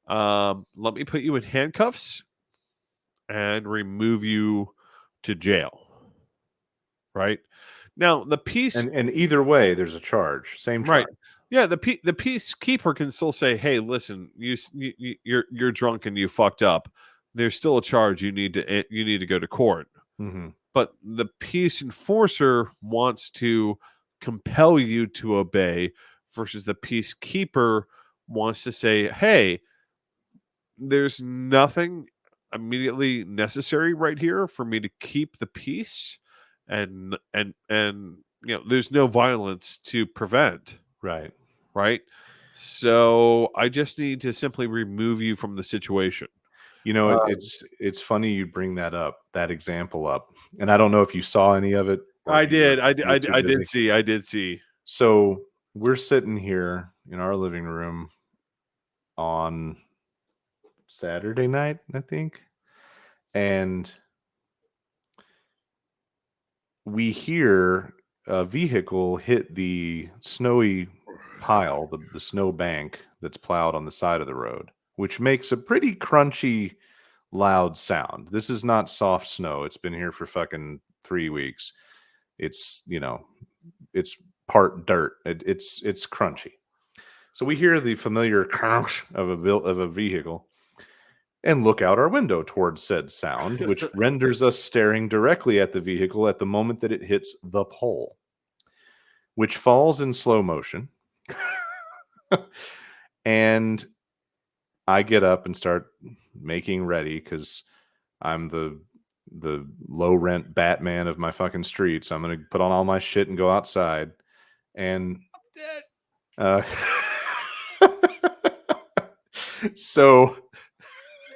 Let me put you in handcuffs and remove you to jail. Right now, the peace, And either way, there's a charge. Same right? charge. Yeah, the peacekeeper can still say, "Hey, listen, you're drunk and you fucked up. There's still a charge. You need to go to court." Hmm. But the peace enforcer wants to compel you to obey, versus the peacekeeper wants to say, "Hey, there's nothing immediately necessary right here for me to keep the peace, and there's no violence to prevent, Right. right? So I just need to simply remove you from the situation." You know, it's funny you bring that example up, and I don't know if you saw any of it. Or I did. I too busy. did see. I did see. So we're sitting here in our living room on Saturday night, I think, and we hear a vehicle hit the snowy pile, the snow bank that's plowed on the side of the road, which makes a pretty crunchy, loud sound. This is not soft snow. It's been here for fucking 3 weeks. It's, it's part dirt. It's crunchy. So we hear the familiar crunch of a vehicle and look out our window towards said sound, which renders us staring directly at the vehicle at the moment that it hits the pole, which falls in slow motion. And I get up and start making ready because I'm the low rent Batman of my fucking street. So I'm gonna put on all my shit and go outside. And so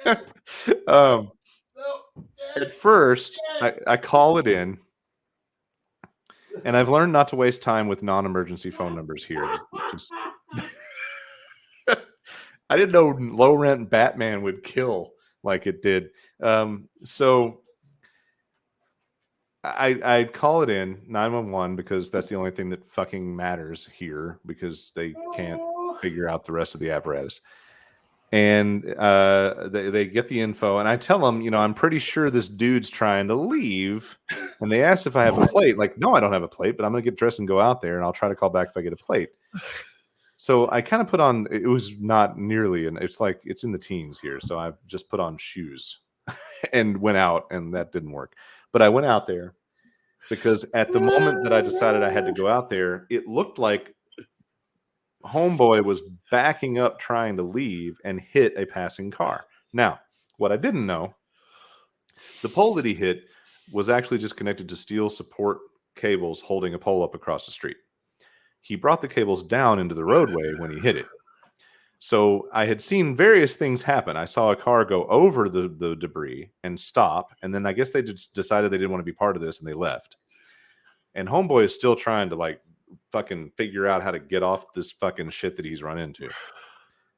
at first I call it in, and I've learned not to waste time with non-emergency phone numbers here. Just I didn't know low rent Batman would kill like it did. So I call it in 911 because that's the only thing that fucking matters here, because they can't figure out the rest of the apparatus. And they get the info, and I tell them, I'm pretty sure this dude's trying to leave. And they ask if I have a plate. Like, no, I don't have a plate, but I'm gonna get dressed and go out there, and I'll try to call back if I get a plate. So I kind of put on, it was not nearly, and it's like it's in the teens here. So I just put on shoes and went out, and that didn't work. But I went out there because at the moment that I decided I had to go out there, it looked like homeboy was backing up trying to leave and hit a passing car. Now, what I didn't know, the pole that he hit was actually just connected to steel support cables holding a pole up across the street. He brought the cables down into the roadway when he hit it. So I had seen various things happen. I saw a car go over the debris and stop, and then I guess they just decided they didn't want to be part of this, and they left. And homeboy is still trying to like fucking figure out how to get off this fucking shit that he's run into.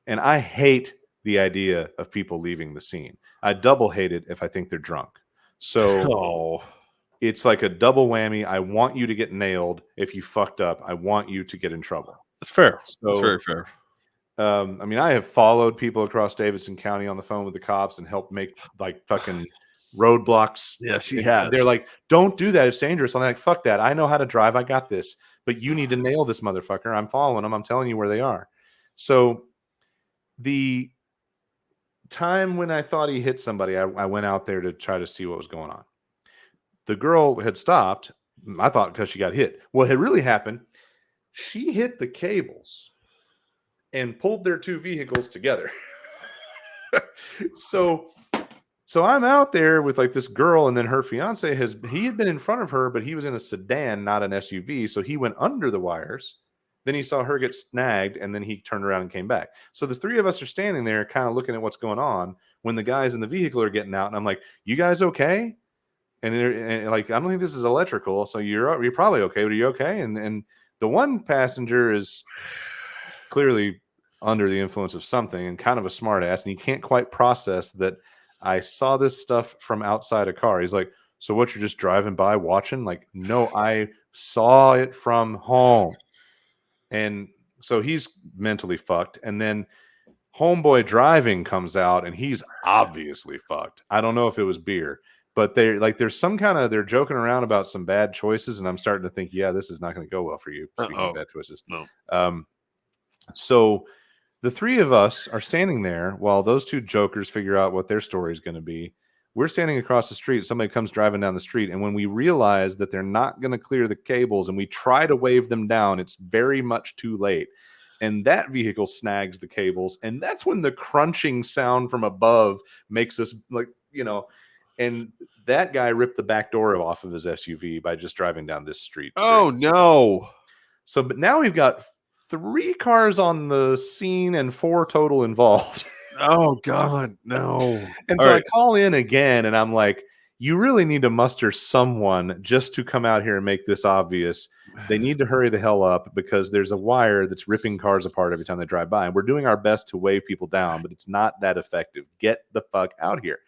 And I hate the idea of people leaving the scene. I double hate it if I think they're drunk. So it's like a double whammy. I want you to get nailed. If you fucked up, I want you to get in trouble. That's fair. So, that's very fair. I mean, I have followed people across Davidson County on the phone with the cops and helped make like fucking roadblocks. Yes, he has. They're like, don't do that. It's dangerous. I'm like, fuck that. I know how to drive. I got this. But you need to nail this motherfucker. I'm following them. I'm telling you where they are. So the time when I thought he hit somebody, I went out there to try to see what was going on. The girl had stopped. I thought because she got hit. What had really happened, she hit the cables and pulled their two vehicles together. So I'm out there with like this girl, and then her fiance he had been in front of her, but he was in a sedan, not an SUV. So he went under the wires. Then he saw her get snagged, and then he turned around and came back. So the three of us are standing there kind of looking at what's going on when the guys in the vehicle are getting out. And I'm like, you guys okay? And like, I don't think this is electrical. So you're probably okay, but are you okay? And the one passenger is clearly under the influence of something and kind of a smart ass. And he can't quite process that I saw this stuff from outside a car. He's like, so what, you're just driving by watching? Like, no, I saw it from home. And so he's mentally fucked. And then homeboy driving comes out, and he's obviously fucked. I don't know if it was beer, but they're like, there's some kind of, they're joking around about some bad choices. And I'm starting to think, yeah, this is not going to go well for you. Speaking of bad choices. No. So the three of us are standing there while those two jokers figure out what their story is going to be. We're standing across the street. Somebody comes driving down the street. And when we realize that they're not going to clear the cables and we try to wave them down, it's very much too late. And that vehicle snags the cables. And that's when the crunching sound from above makes us like, and that guy ripped the back door off of his SUV by just driving down this street. Oh, no. So, but now we've got 3 cars on the scene and 4 total involved. Oh God, no. And All so I right. call in again and I'm like, you really need to muster someone just to come out here and make this obvious. They need to hurry the hell up because there's a wire that's ripping cars apart every time they drive by. And we're doing our best to wave people down, but it's not that effective. Get the fuck out here.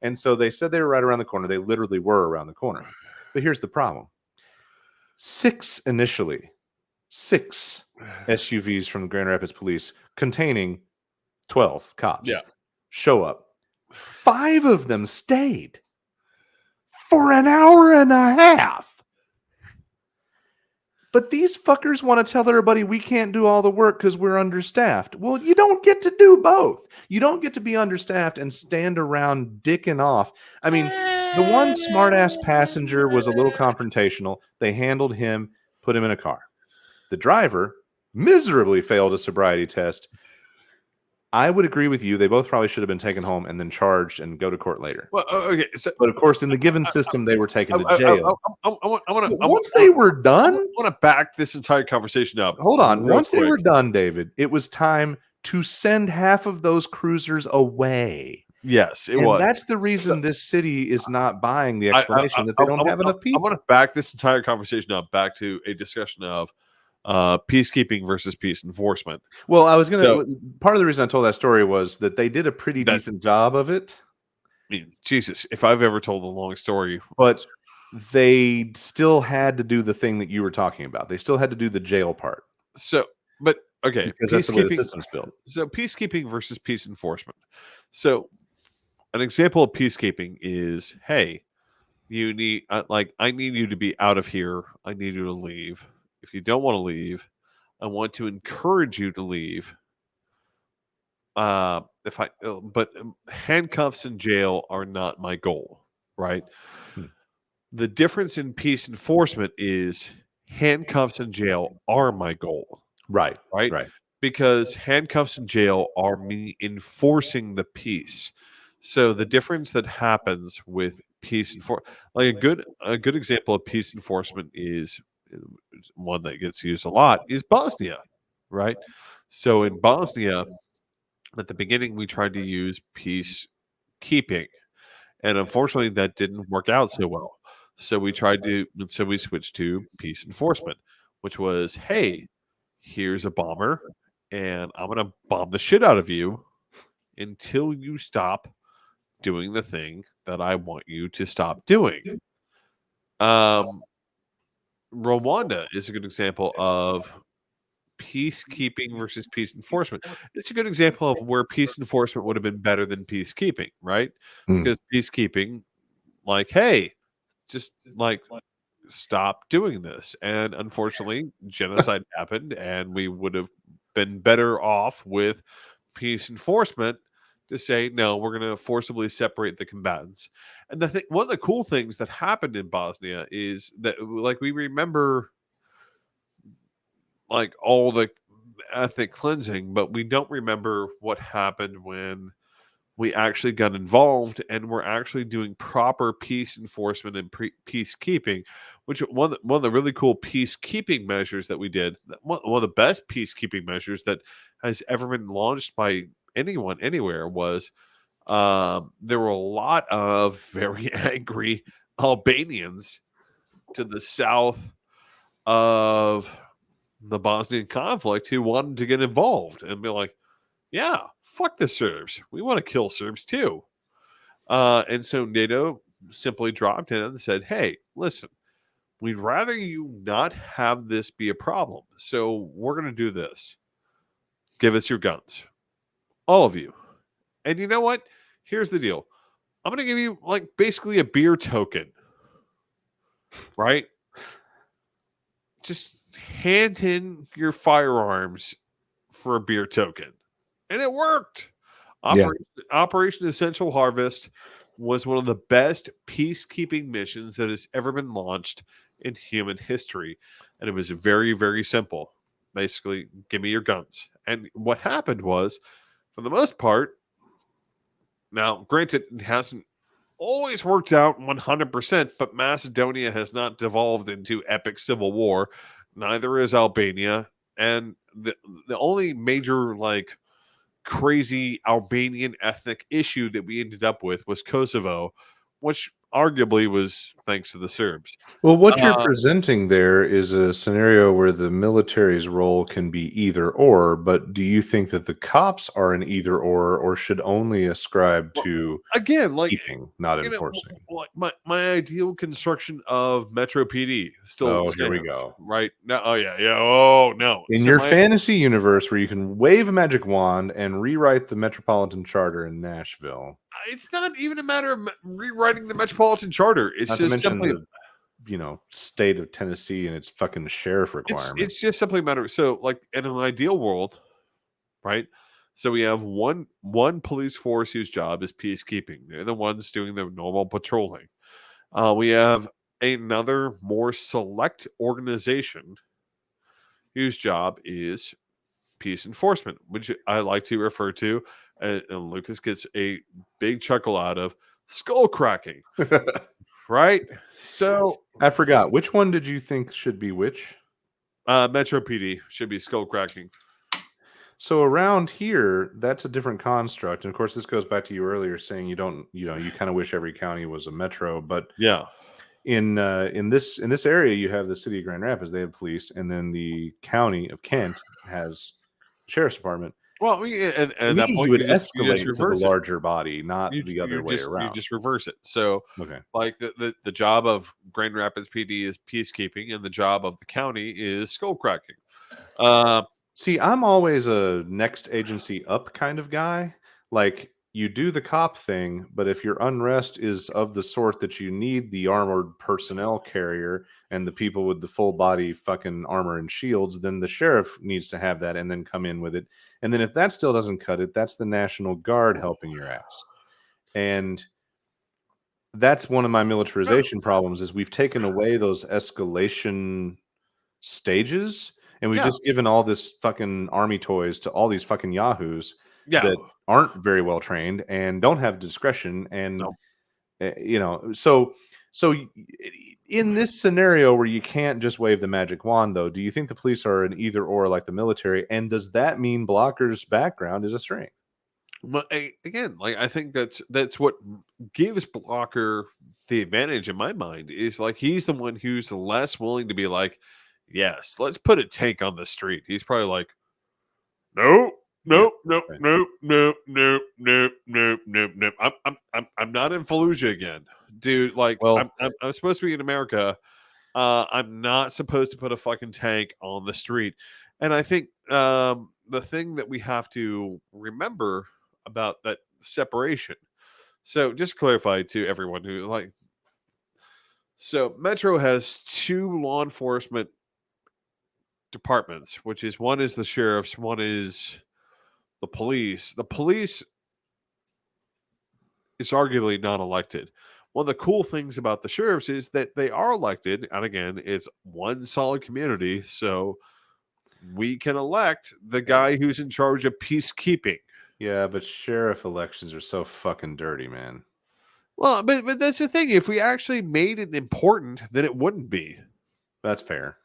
And so they said they were right around the corner. They literally were around the corner. But here's the problem. Six SUVs from the Grand Rapids Police containing 12 cops Yeah. show up. 5 of them stayed for an hour and a half. But these fuckers want to tell everybody we can't do all the work because we're understaffed. Well, you don't get to do both. You don't get to be understaffed and stand around dicking off. I mean, the one smartass passenger was a little confrontational. They handled him, put him in a car. The driver miserably failed a sobriety test. I would agree with you. They both probably should have been taken home and then charged and go to court later. Well, okay. So But of course, in the given system, they were taken to jail. Once They were I done, want to back this entire conversation up. hold on. real Once they quick. were done, David, it was time to send half of those cruisers away. Yes, it And was. that's the reason this city is not buying the explanation that they don't have enough I people. want to back this entire conversation up back to a discussion of peacekeeping versus peace enforcement. Well, I was going to. Part of the reason I told that story was that they did a pretty decent job of it. I mean, Jesus, if I've ever told a long story, but they still had to do the thing that you were talking about. They still had to do the jail part. So, but okay, because that's the way the system's built. So, peacekeeping versus peace enforcement. So, an example of peacekeeping is, hey, you need I need you to be out of here. I need you to leave. If you don't want to leave, I want to encourage you to leave. But handcuffs in jail are not my goal, right? The difference in peace enforcement is handcuffs in jail are my goal. Right. Because handcuffs in jail are me enforcing the peace. So the difference that happens with peace enforcement, like a good example of peace enforcement is one that gets used a lot is Bosnia, right? So in Bosnia, at the beginning, we tried to use peacekeeping, and unfortunately, that didn't work out so well. So we switched to peace enforcement, which was, hey, here's a bomber, and I'm gonna bomb the shit out of you until you stop doing the thing that I want you to stop doing. Rwanda is a good example of peacekeeping versus peace enforcement. It's a good example of where peace enforcement would have been better than peacekeeping, right? Because peacekeeping, like, hey, just like stop doing this. And unfortunately, genocide happened, and we would have been better off with peace enforcement to say, no, we're going to forcibly separate the combatants. And one of the cool things that happened in Bosnia is that, like, we remember like all the ethnic cleansing, but we don't remember what happened when we actually got involved and we're actually doing proper peace enforcement and peacekeeping, which one of the really cool peacekeeping measures that we did, one of the best peacekeeping measures that has ever been launched by anyone anywhere was there were a lot of very angry Albanians to the south of the Bosnian conflict who wanted to get involved and be like, yeah, fuck the Serbs. We want to kill Serbs too. And so NATO simply dropped in and said, hey, listen, we'd rather you not have this be a problem. So we're going to do this. Give us your guns. All of you. And you know what? Here's the deal. I'm going to give you like basically a beer token. Right? Just hand in your firearms for a beer token. And it worked. Operation Essential Harvest was one of the best peacekeeping missions that has ever been launched in human history. And it was very, very simple. Basically, give me your guns. And what happened was, for the most part, now, granted, it hasn't always worked out 100%, but Macedonia has not devolved into epic civil war. Neither is Albania. And the only major, like, crazy Albanian ethnic issue that we ended up with was Kosovo, which arguably was thanks to the Serbs. Well, what you're Uh, presenting there is a scenario where the military's role can be either or, but do you think that the cops are an either or should only ascribe well, to again, like keeping, not you know, enforcing? like my ideal construction of Metro PD still Oh, here we stands, go. right? No, oh yeah, yeah. Oh no. In So your my fantasy universe where you can wave a magic wand and rewrite the Metropolitan Charter in Nashville, it's not even a matter of rewriting the Metropolitan Charter. It's not to just mention simply the state of Tennessee and its fucking sheriff requirement. it's just simply a matter. So, like in an ideal world, right? So we have one police force whose job is peacekeeping. They're the ones doing the normal patrolling. We have another more select organization whose job is peace enforcement, which I like to refer to, and Lucas gets a big chuckle out of skull cracking, right? So, I forgot. Which one did you think should be which? Metro PD should be skull cracking. So around here, that's a different construct. And of course, this goes back to you earlier saying you don't, you kind of wish every county was a metro. But Yeah. in this area, you have the city of Grand Rapids, they have police, and then the county of Kent has sheriff's department. Well, I mean, and To at me, that you point, would you just escalate to the reverse it. larger body, not the other way You around. just reverse it. So, Okay. like the job of Grand Rapids PD is peacekeeping, and the job of the county is skull cracking. See, I'm always a next agency up kind of guy. Like, you do the cop thing, but if your unrest is of the sort that you need the armored personnel carrier and the people with the full body fucking armor and shields, then the sheriff needs to have that and then come in with it. And then if that still doesn't cut it, that's the National Guard helping your ass. And that's one of my militarization problems is we've taken away those escalation stages, and we've Yeah, just given all this fucking army toys to all these fucking yahoos yeah. that aren't very well trained and don't have discretion and No. so in this scenario where you can't just wave the magic wand, though, do you think the police are an either or like the military, and does that mean Blocker's background is a strength? But again, like I think that's what gives Blocker the advantage in my mind is like he's the one who's less willing to be like, yes, let's put a tank on the street. He's probably like, no, Yeah, no, no, right. no, no, no, no, no, no, no. I'm not in Fallujah again, dude. Like Well, I'm supposed to be in America. I'm not supposed to put a fucking tank on the street. And I think the thing that we have to remember about that separation. So just clarify to everyone who like so Metro has two law enforcement departments, which is one is the sheriff's, one is the police. The police is arguably not elected. One of the cool things about the sheriffs is that they are elected, and again, it's one solid community, so we can elect the guy who's in charge of peacekeeping. yeah, but sheriff elections are so fucking dirty, man. Well, but that's the thing. If we actually made it important, then it wouldn't be. That's fair.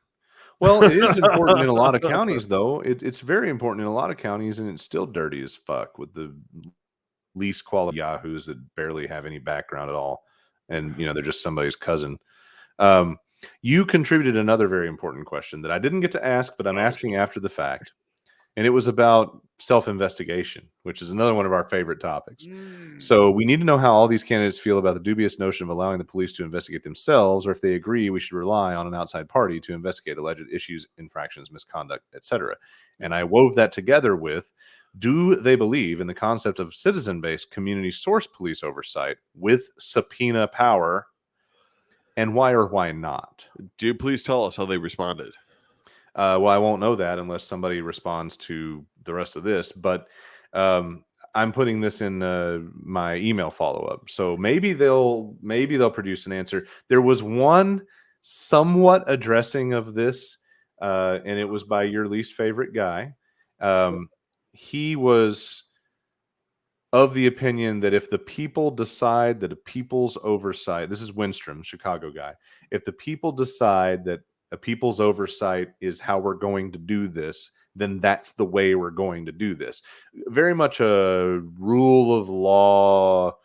Well, it is important in a lot of counties, though. It's very important in a lot of counties, and it's still dirty as fuck with the least quality yahoos that barely have any background at all, and they're just somebody's cousin. Um, you contributed another very important question that I didn't get to ask, but I'm asking after the fact, and it was about self-investigation, which is another one of our favorite topics. So we need to know how all these candidates feel about the dubious notion of allowing the police to investigate themselves, or if they agree we should rely on an outside party to investigate alleged issues, infractions, misconduct, etc. And I wove that together with, do they believe in the concept of citizen-based community source police oversight with subpoena power, and why or why not? Do please tell us how they responded. Well, I won't know that unless somebody responds to the rest of this, but I'm putting this in my email follow-up. So maybe they'll produce an answer. There was one somewhat addressing of this, and it was by your least favorite guy. He was of the opinion that if the people decide that a people's oversight, this is Winstrom, Chicago guy, if the people decide that a people's oversight is how we're going to do this, then that's the way we're going to do this. Very much a rule of law,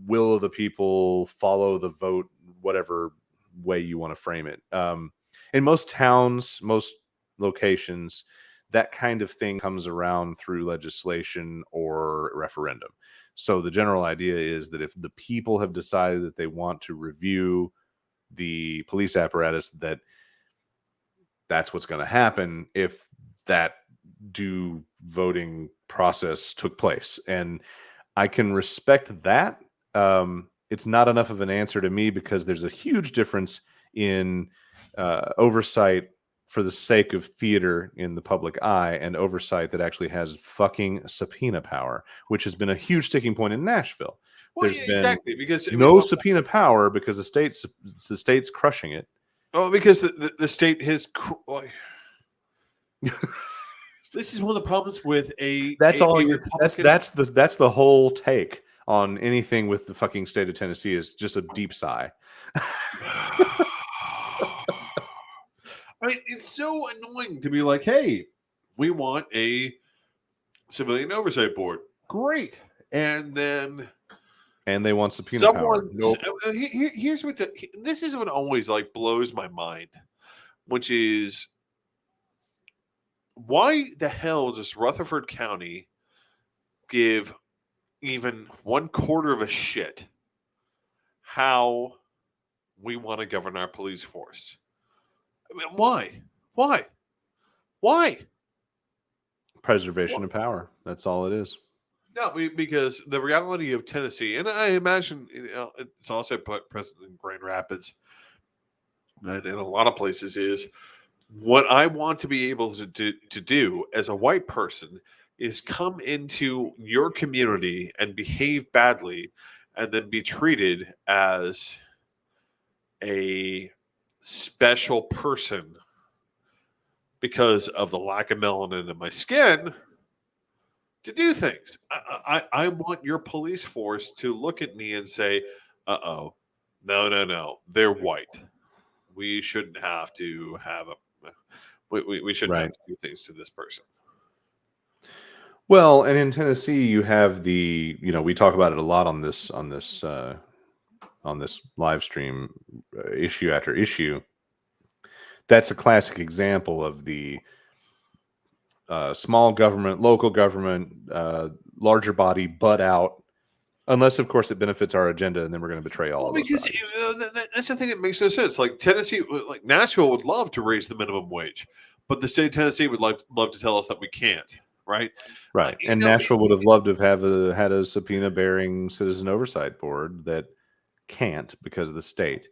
will of the people, follow the vote, whatever way you want to frame it. In most towns, most locations, that kind of thing comes around through legislation or referendum. So the general idea is that if the people have decided that they want to review the police apparatus, that's what's going to happen if that due voting process took place. And I can respect that. It's not enough of an answer to me because there's a huge difference in oversight for the sake of theater in the public eye and oversight that actually has fucking subpoena power, which has been a huge sticking point in Nashville. Well, There's yeah, been exactly, because no subpoena power because the state's crushing it. Oh, because the state has. This is one of the problems with That's Republican. that's the whole take on anything with the fucking state of Tennessee is just a deep sigh. I mean, it's so annoying to be like, "Hey, we want a civilian oversight board." Great, and then And they want subpoena power. Nope. Here's this is what always like blows my mind, which is why the hell does Rutherford County give even 1/4 of a shit how we want to govern our police force? I mean, why? Why? Preservation of power. That's all it is. No, because the reality of Tennessee, and I imagine it's also present in Grand Rapids and in a lot of places, is what I want to be able to do as a white person is come into your community and behave badly and then be treated as a special person because of the lack of melanin in my skin to do things. I want your police force to look at me and say, "Uh-oh, no, they're white. We shouldn't have to have we shouldn't have to do things to this person." Well, and in Tennessee, you have we talk about it a lot on this live stream, issue after issue. That's a classic example of the small government, local government, larger body, butt out, unless, of course, it benefits our agenda, and then we're going to betray all of those because that's the thing that makes no sense. Like Tennessee, like Nashville would love to raise the minimum wage, but the state of Tennessee would love to tell us that we can't. Right. And Nashville would have loved to have had a subpoena-bearing citizen oversight board that can't because of the state.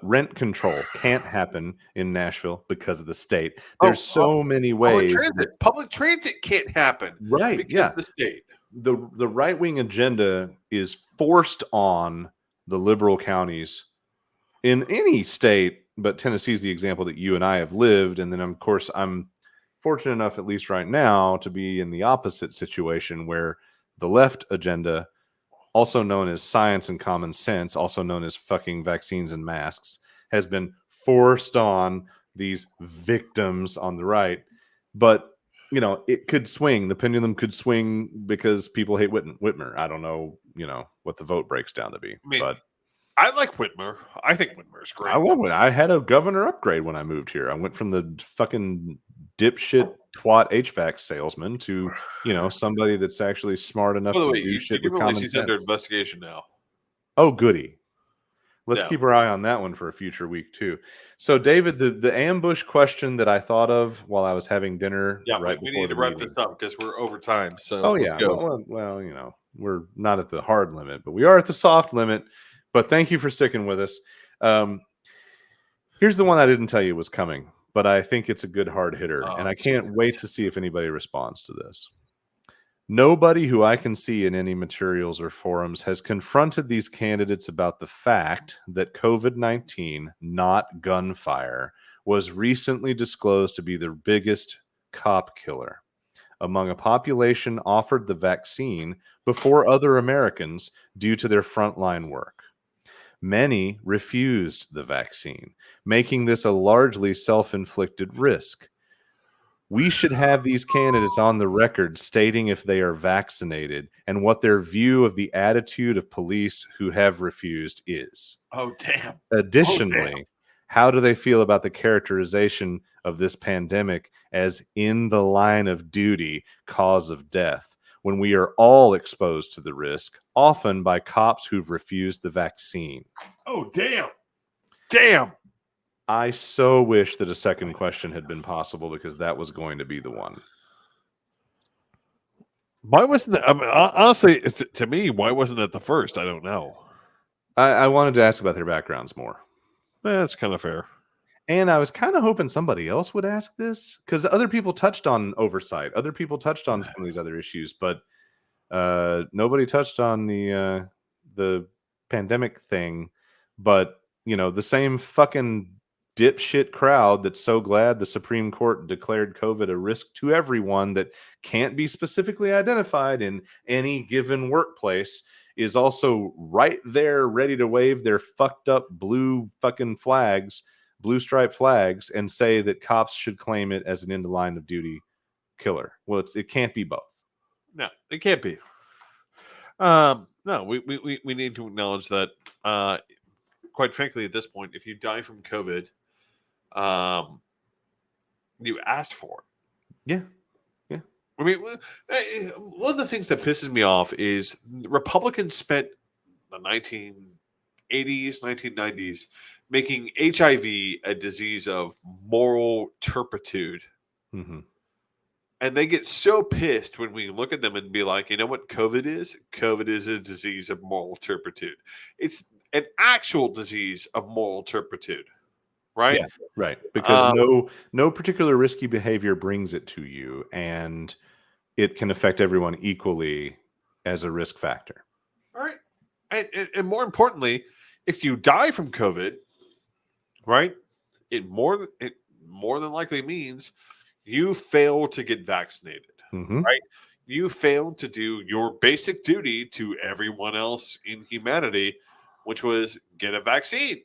Rent control can't happen in Nashville because of the state. There's so many ways. Public transit can't happen. Right. Because of the state. The right-wing agenda is forced on the liberal counties in any state, but Tennessee is the example that you and I have lived. And then, of course, I'm fortunate enough, at least right now, to be in the opposite situation where the left agenda, also known as science and common sense, also known as fucking vaccines and masks, has been forced on these victims on the right. But, it could swing. The pendulum could swing because people hate Whitmer. I don't know, what the vote breaks down to be. But I like Whitmer. I think Whitmer's great. I had a governor upgrade when I moved here. I went from the fucking dipshit twat HVAC salesman to, somebody that's actually smart enough to do shit with common sense. He's under investigation now. Oh, goody. Let's keep our eye on that one for a future week too. So, David, the ambush question that I thought of while I was having dinner. Yeah, we need to wrap this up because we're over time. So, let's go. Well, we're not at the hard limit, but we are at the soft limit. But thank you for sticking with us. Here's the one I didn't tell you was coming, but I think it's a good hard hitter, and I can't wait to see if anybody responds to this. Nobody who I can see in any materials or forums has confronted these candidates about the fact that COVID-19, not gunfire, was recently disclosed to be the biggest cop killer among a population offered the vaccine before other Americans due to their frontline work. Many refused the vaccine, making this a largely self-inflicted risk. We should have these candidates on the record stating if they are vaccinated and what their view of the attitude of police who have refused is. Oh, damn. Additionally, how do they feel about the characterization of this pandemic as in the line of duty cause of death when we are all exposed to the risk, often by cops who've refused the vaccine? Oh, damn. Damn. I so wish that a second question had been possible because that was going to be the one. Why wasn't that? I mean, honestly, to me, why wasn't that the first? I don't know. I wanted to ask about their backgrounds more. That's kind of fair. And I was kind of hoping somebody else would ask this because other people touched on oversight. Other people touched on some of these other issues, but nobody touched on the pandemic thing. But, you know, the same fucking dipshit crowd that's so glad the Supreme Court declared COVID a risk to everyone that can't be specifically identified in any given workplace is also right there ready to wave their fucked up blue fucking flags, blue striped flags, and say that cops should claim it as an in the line of duty killer. Well, it can't be both. No, it can't be. No, we need to acknowledge that. Quite frankly, at this point, if you die from COVID, you asked for it. Yeah. Yeah. I mean, one of the things that pisses me off is Republicans spent the 1980s, 1990s making HIV a disease of moral turpitude. Mm-hmm. And they get so pissed when we look at them and be like, you know what COVID is? COVID is a disease of moral turpitude. It's an actual disease of moral turpitude, right? Yeah, right. Because no particular risky behavior brings it to you, and it can affect everyone equally as a risk factor. All right. And more importantly, if you die from COVID, right, it more than likely means you fail to get vaccinated, Mm-hmm. right? You failed to do your basic duty to everyone else in humanity, which was get a vaccine.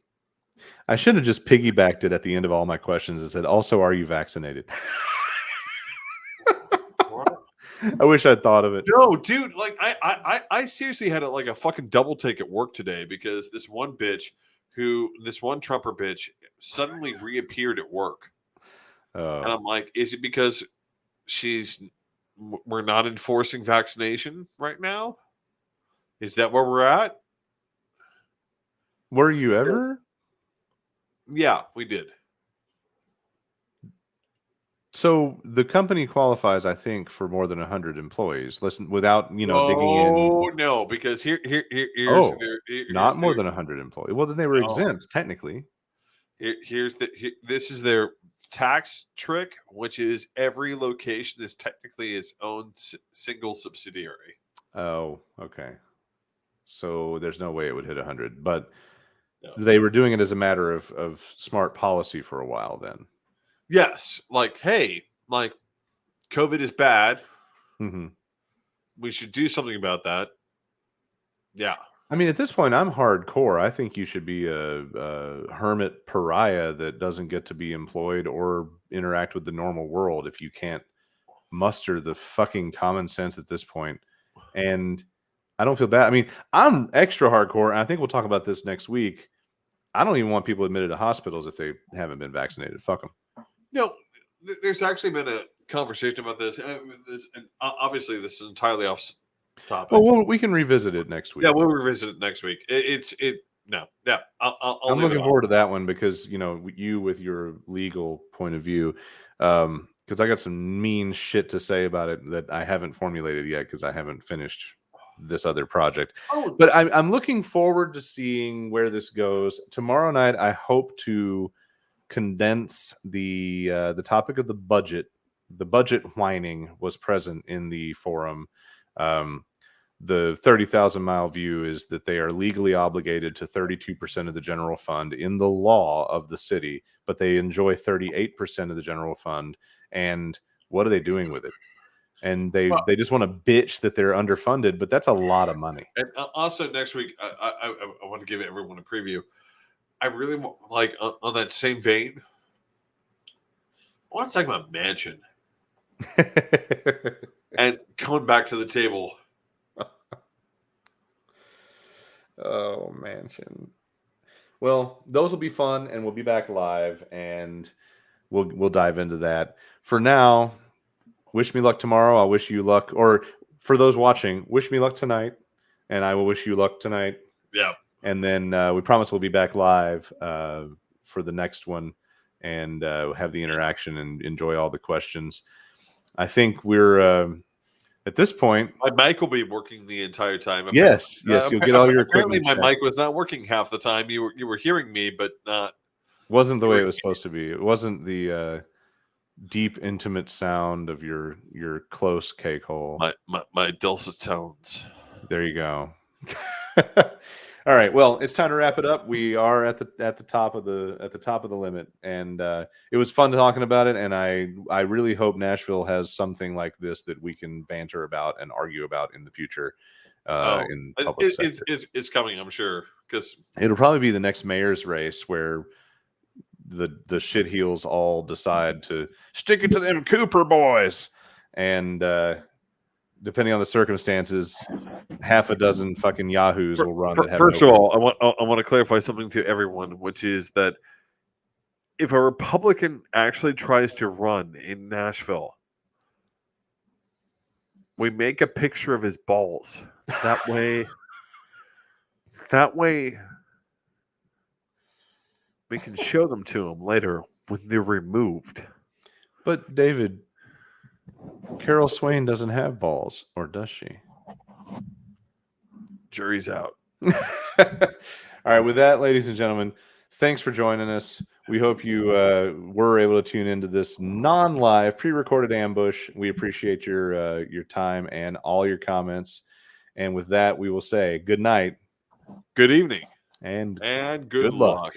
I should have just piggybacked it at the end of all my questions and said, also, are you vaccinated? I wish I'd thought of it. No, dude, like I seriously had a fucking double take at work today because this one Trumper bitch suddenly reappeared at work. And I'm like, is it because we're not enforcing vaccination right now? Is that where we're at? Were you ever? Yeah, we did. So the company qualifies, I think, for more than 100 employees. Listen, without digging in. Oh no, because here's not more than 100 employees. Well, then they were exempt technically. This is their tax trick, which is every location is technically its own single subsidiary. Oh, okay. So there's no way it would hit 100, but they were doing it as a matter of smart policy for a while then. Yes. Like, hey, like COVID is bad. Mm-hmm. We should do something about that. Yeah. I mean, at this point, I'm hardcore. I think you should be a hermit pariah that doesn't get to be employed or interact with the normal world if you can't muster the fucking common sense at this point. And I don't feel bad. I mean, I'm extra hardcore, and I think we'll talk about this next week. I don't even want people admitted to hospitals if they haven't been vaccinated. Fuck them. No, there's actually been a conversation about this. And obviously, this is entirely off topic. Well, we can revisit it next week. Yeah, we'll revisit it next week. I'm looking forward to that one because you with your legal point of view, because I got some mean shit to say about it that I haven't formulated yet because I haven't finished this other project. But I'm looking forward to seeing where this goes. Tomorrow night, I hope to condense the topic of the budget. The budget whining was present in the forum. The 30,000 mile view is that they are legally obligated to 32% of the general fund in the law of the city, but they enjoy 38% of the general fund. And what are they doing with it? And they just want to bitch that they're underfunded, but that's a lot of money. And also next week, I want to give everyone a preview. I really like on that same vein. I want to talk about Mansion. and coming back to the table. Oh man, well, those will be fun, and we'll be back live, and we'll dive into that. For now, wish me luck tomorrow. I'll wish you luck, or for those watching, wish me luck tonight, and I will wish you luck tonight. Yeah. And then we promise we'll be back live for the next one, and have the interaction and enjoy all the questions. I think we're at this point. My mic will be working the entire time. Yes, you'll get all your apparently equipment. My mic was not working half the time. You were hearing me, but not. Wasn't the way it was supposed to be. It wasn't the deep, intimate sound of your close cake hole. My dulcet tones. There you go. All right. Well, it's time to wrap it up. We are at the top of the limit, and it was fun talking about it. And I really hope Nashville has something like this that we can banter about and argue about in the future. In public sector. It's coming, I'm sure, because it'll probably be the next mayor's race where the shitheels all decide to stick it to them Cooper boys, and depending on the circumstances, half a dozen fucking yahoos will run. First of all, I want to clarify something to everyone, which is that if a Republican actually tries to run in Nashville, we make a picture of his balls. That way, we can show them to him later when they're removed. But David, Carol Swain doesn't have balls, or does she? Jury's out. All right, with that, ladies and gentlemen, thanks for joining us. We hope you were able to tune into this non-live, pre-recorded ambush. We appreciate your time and all your comments. And with that, we will say good night, good evening, and good luck.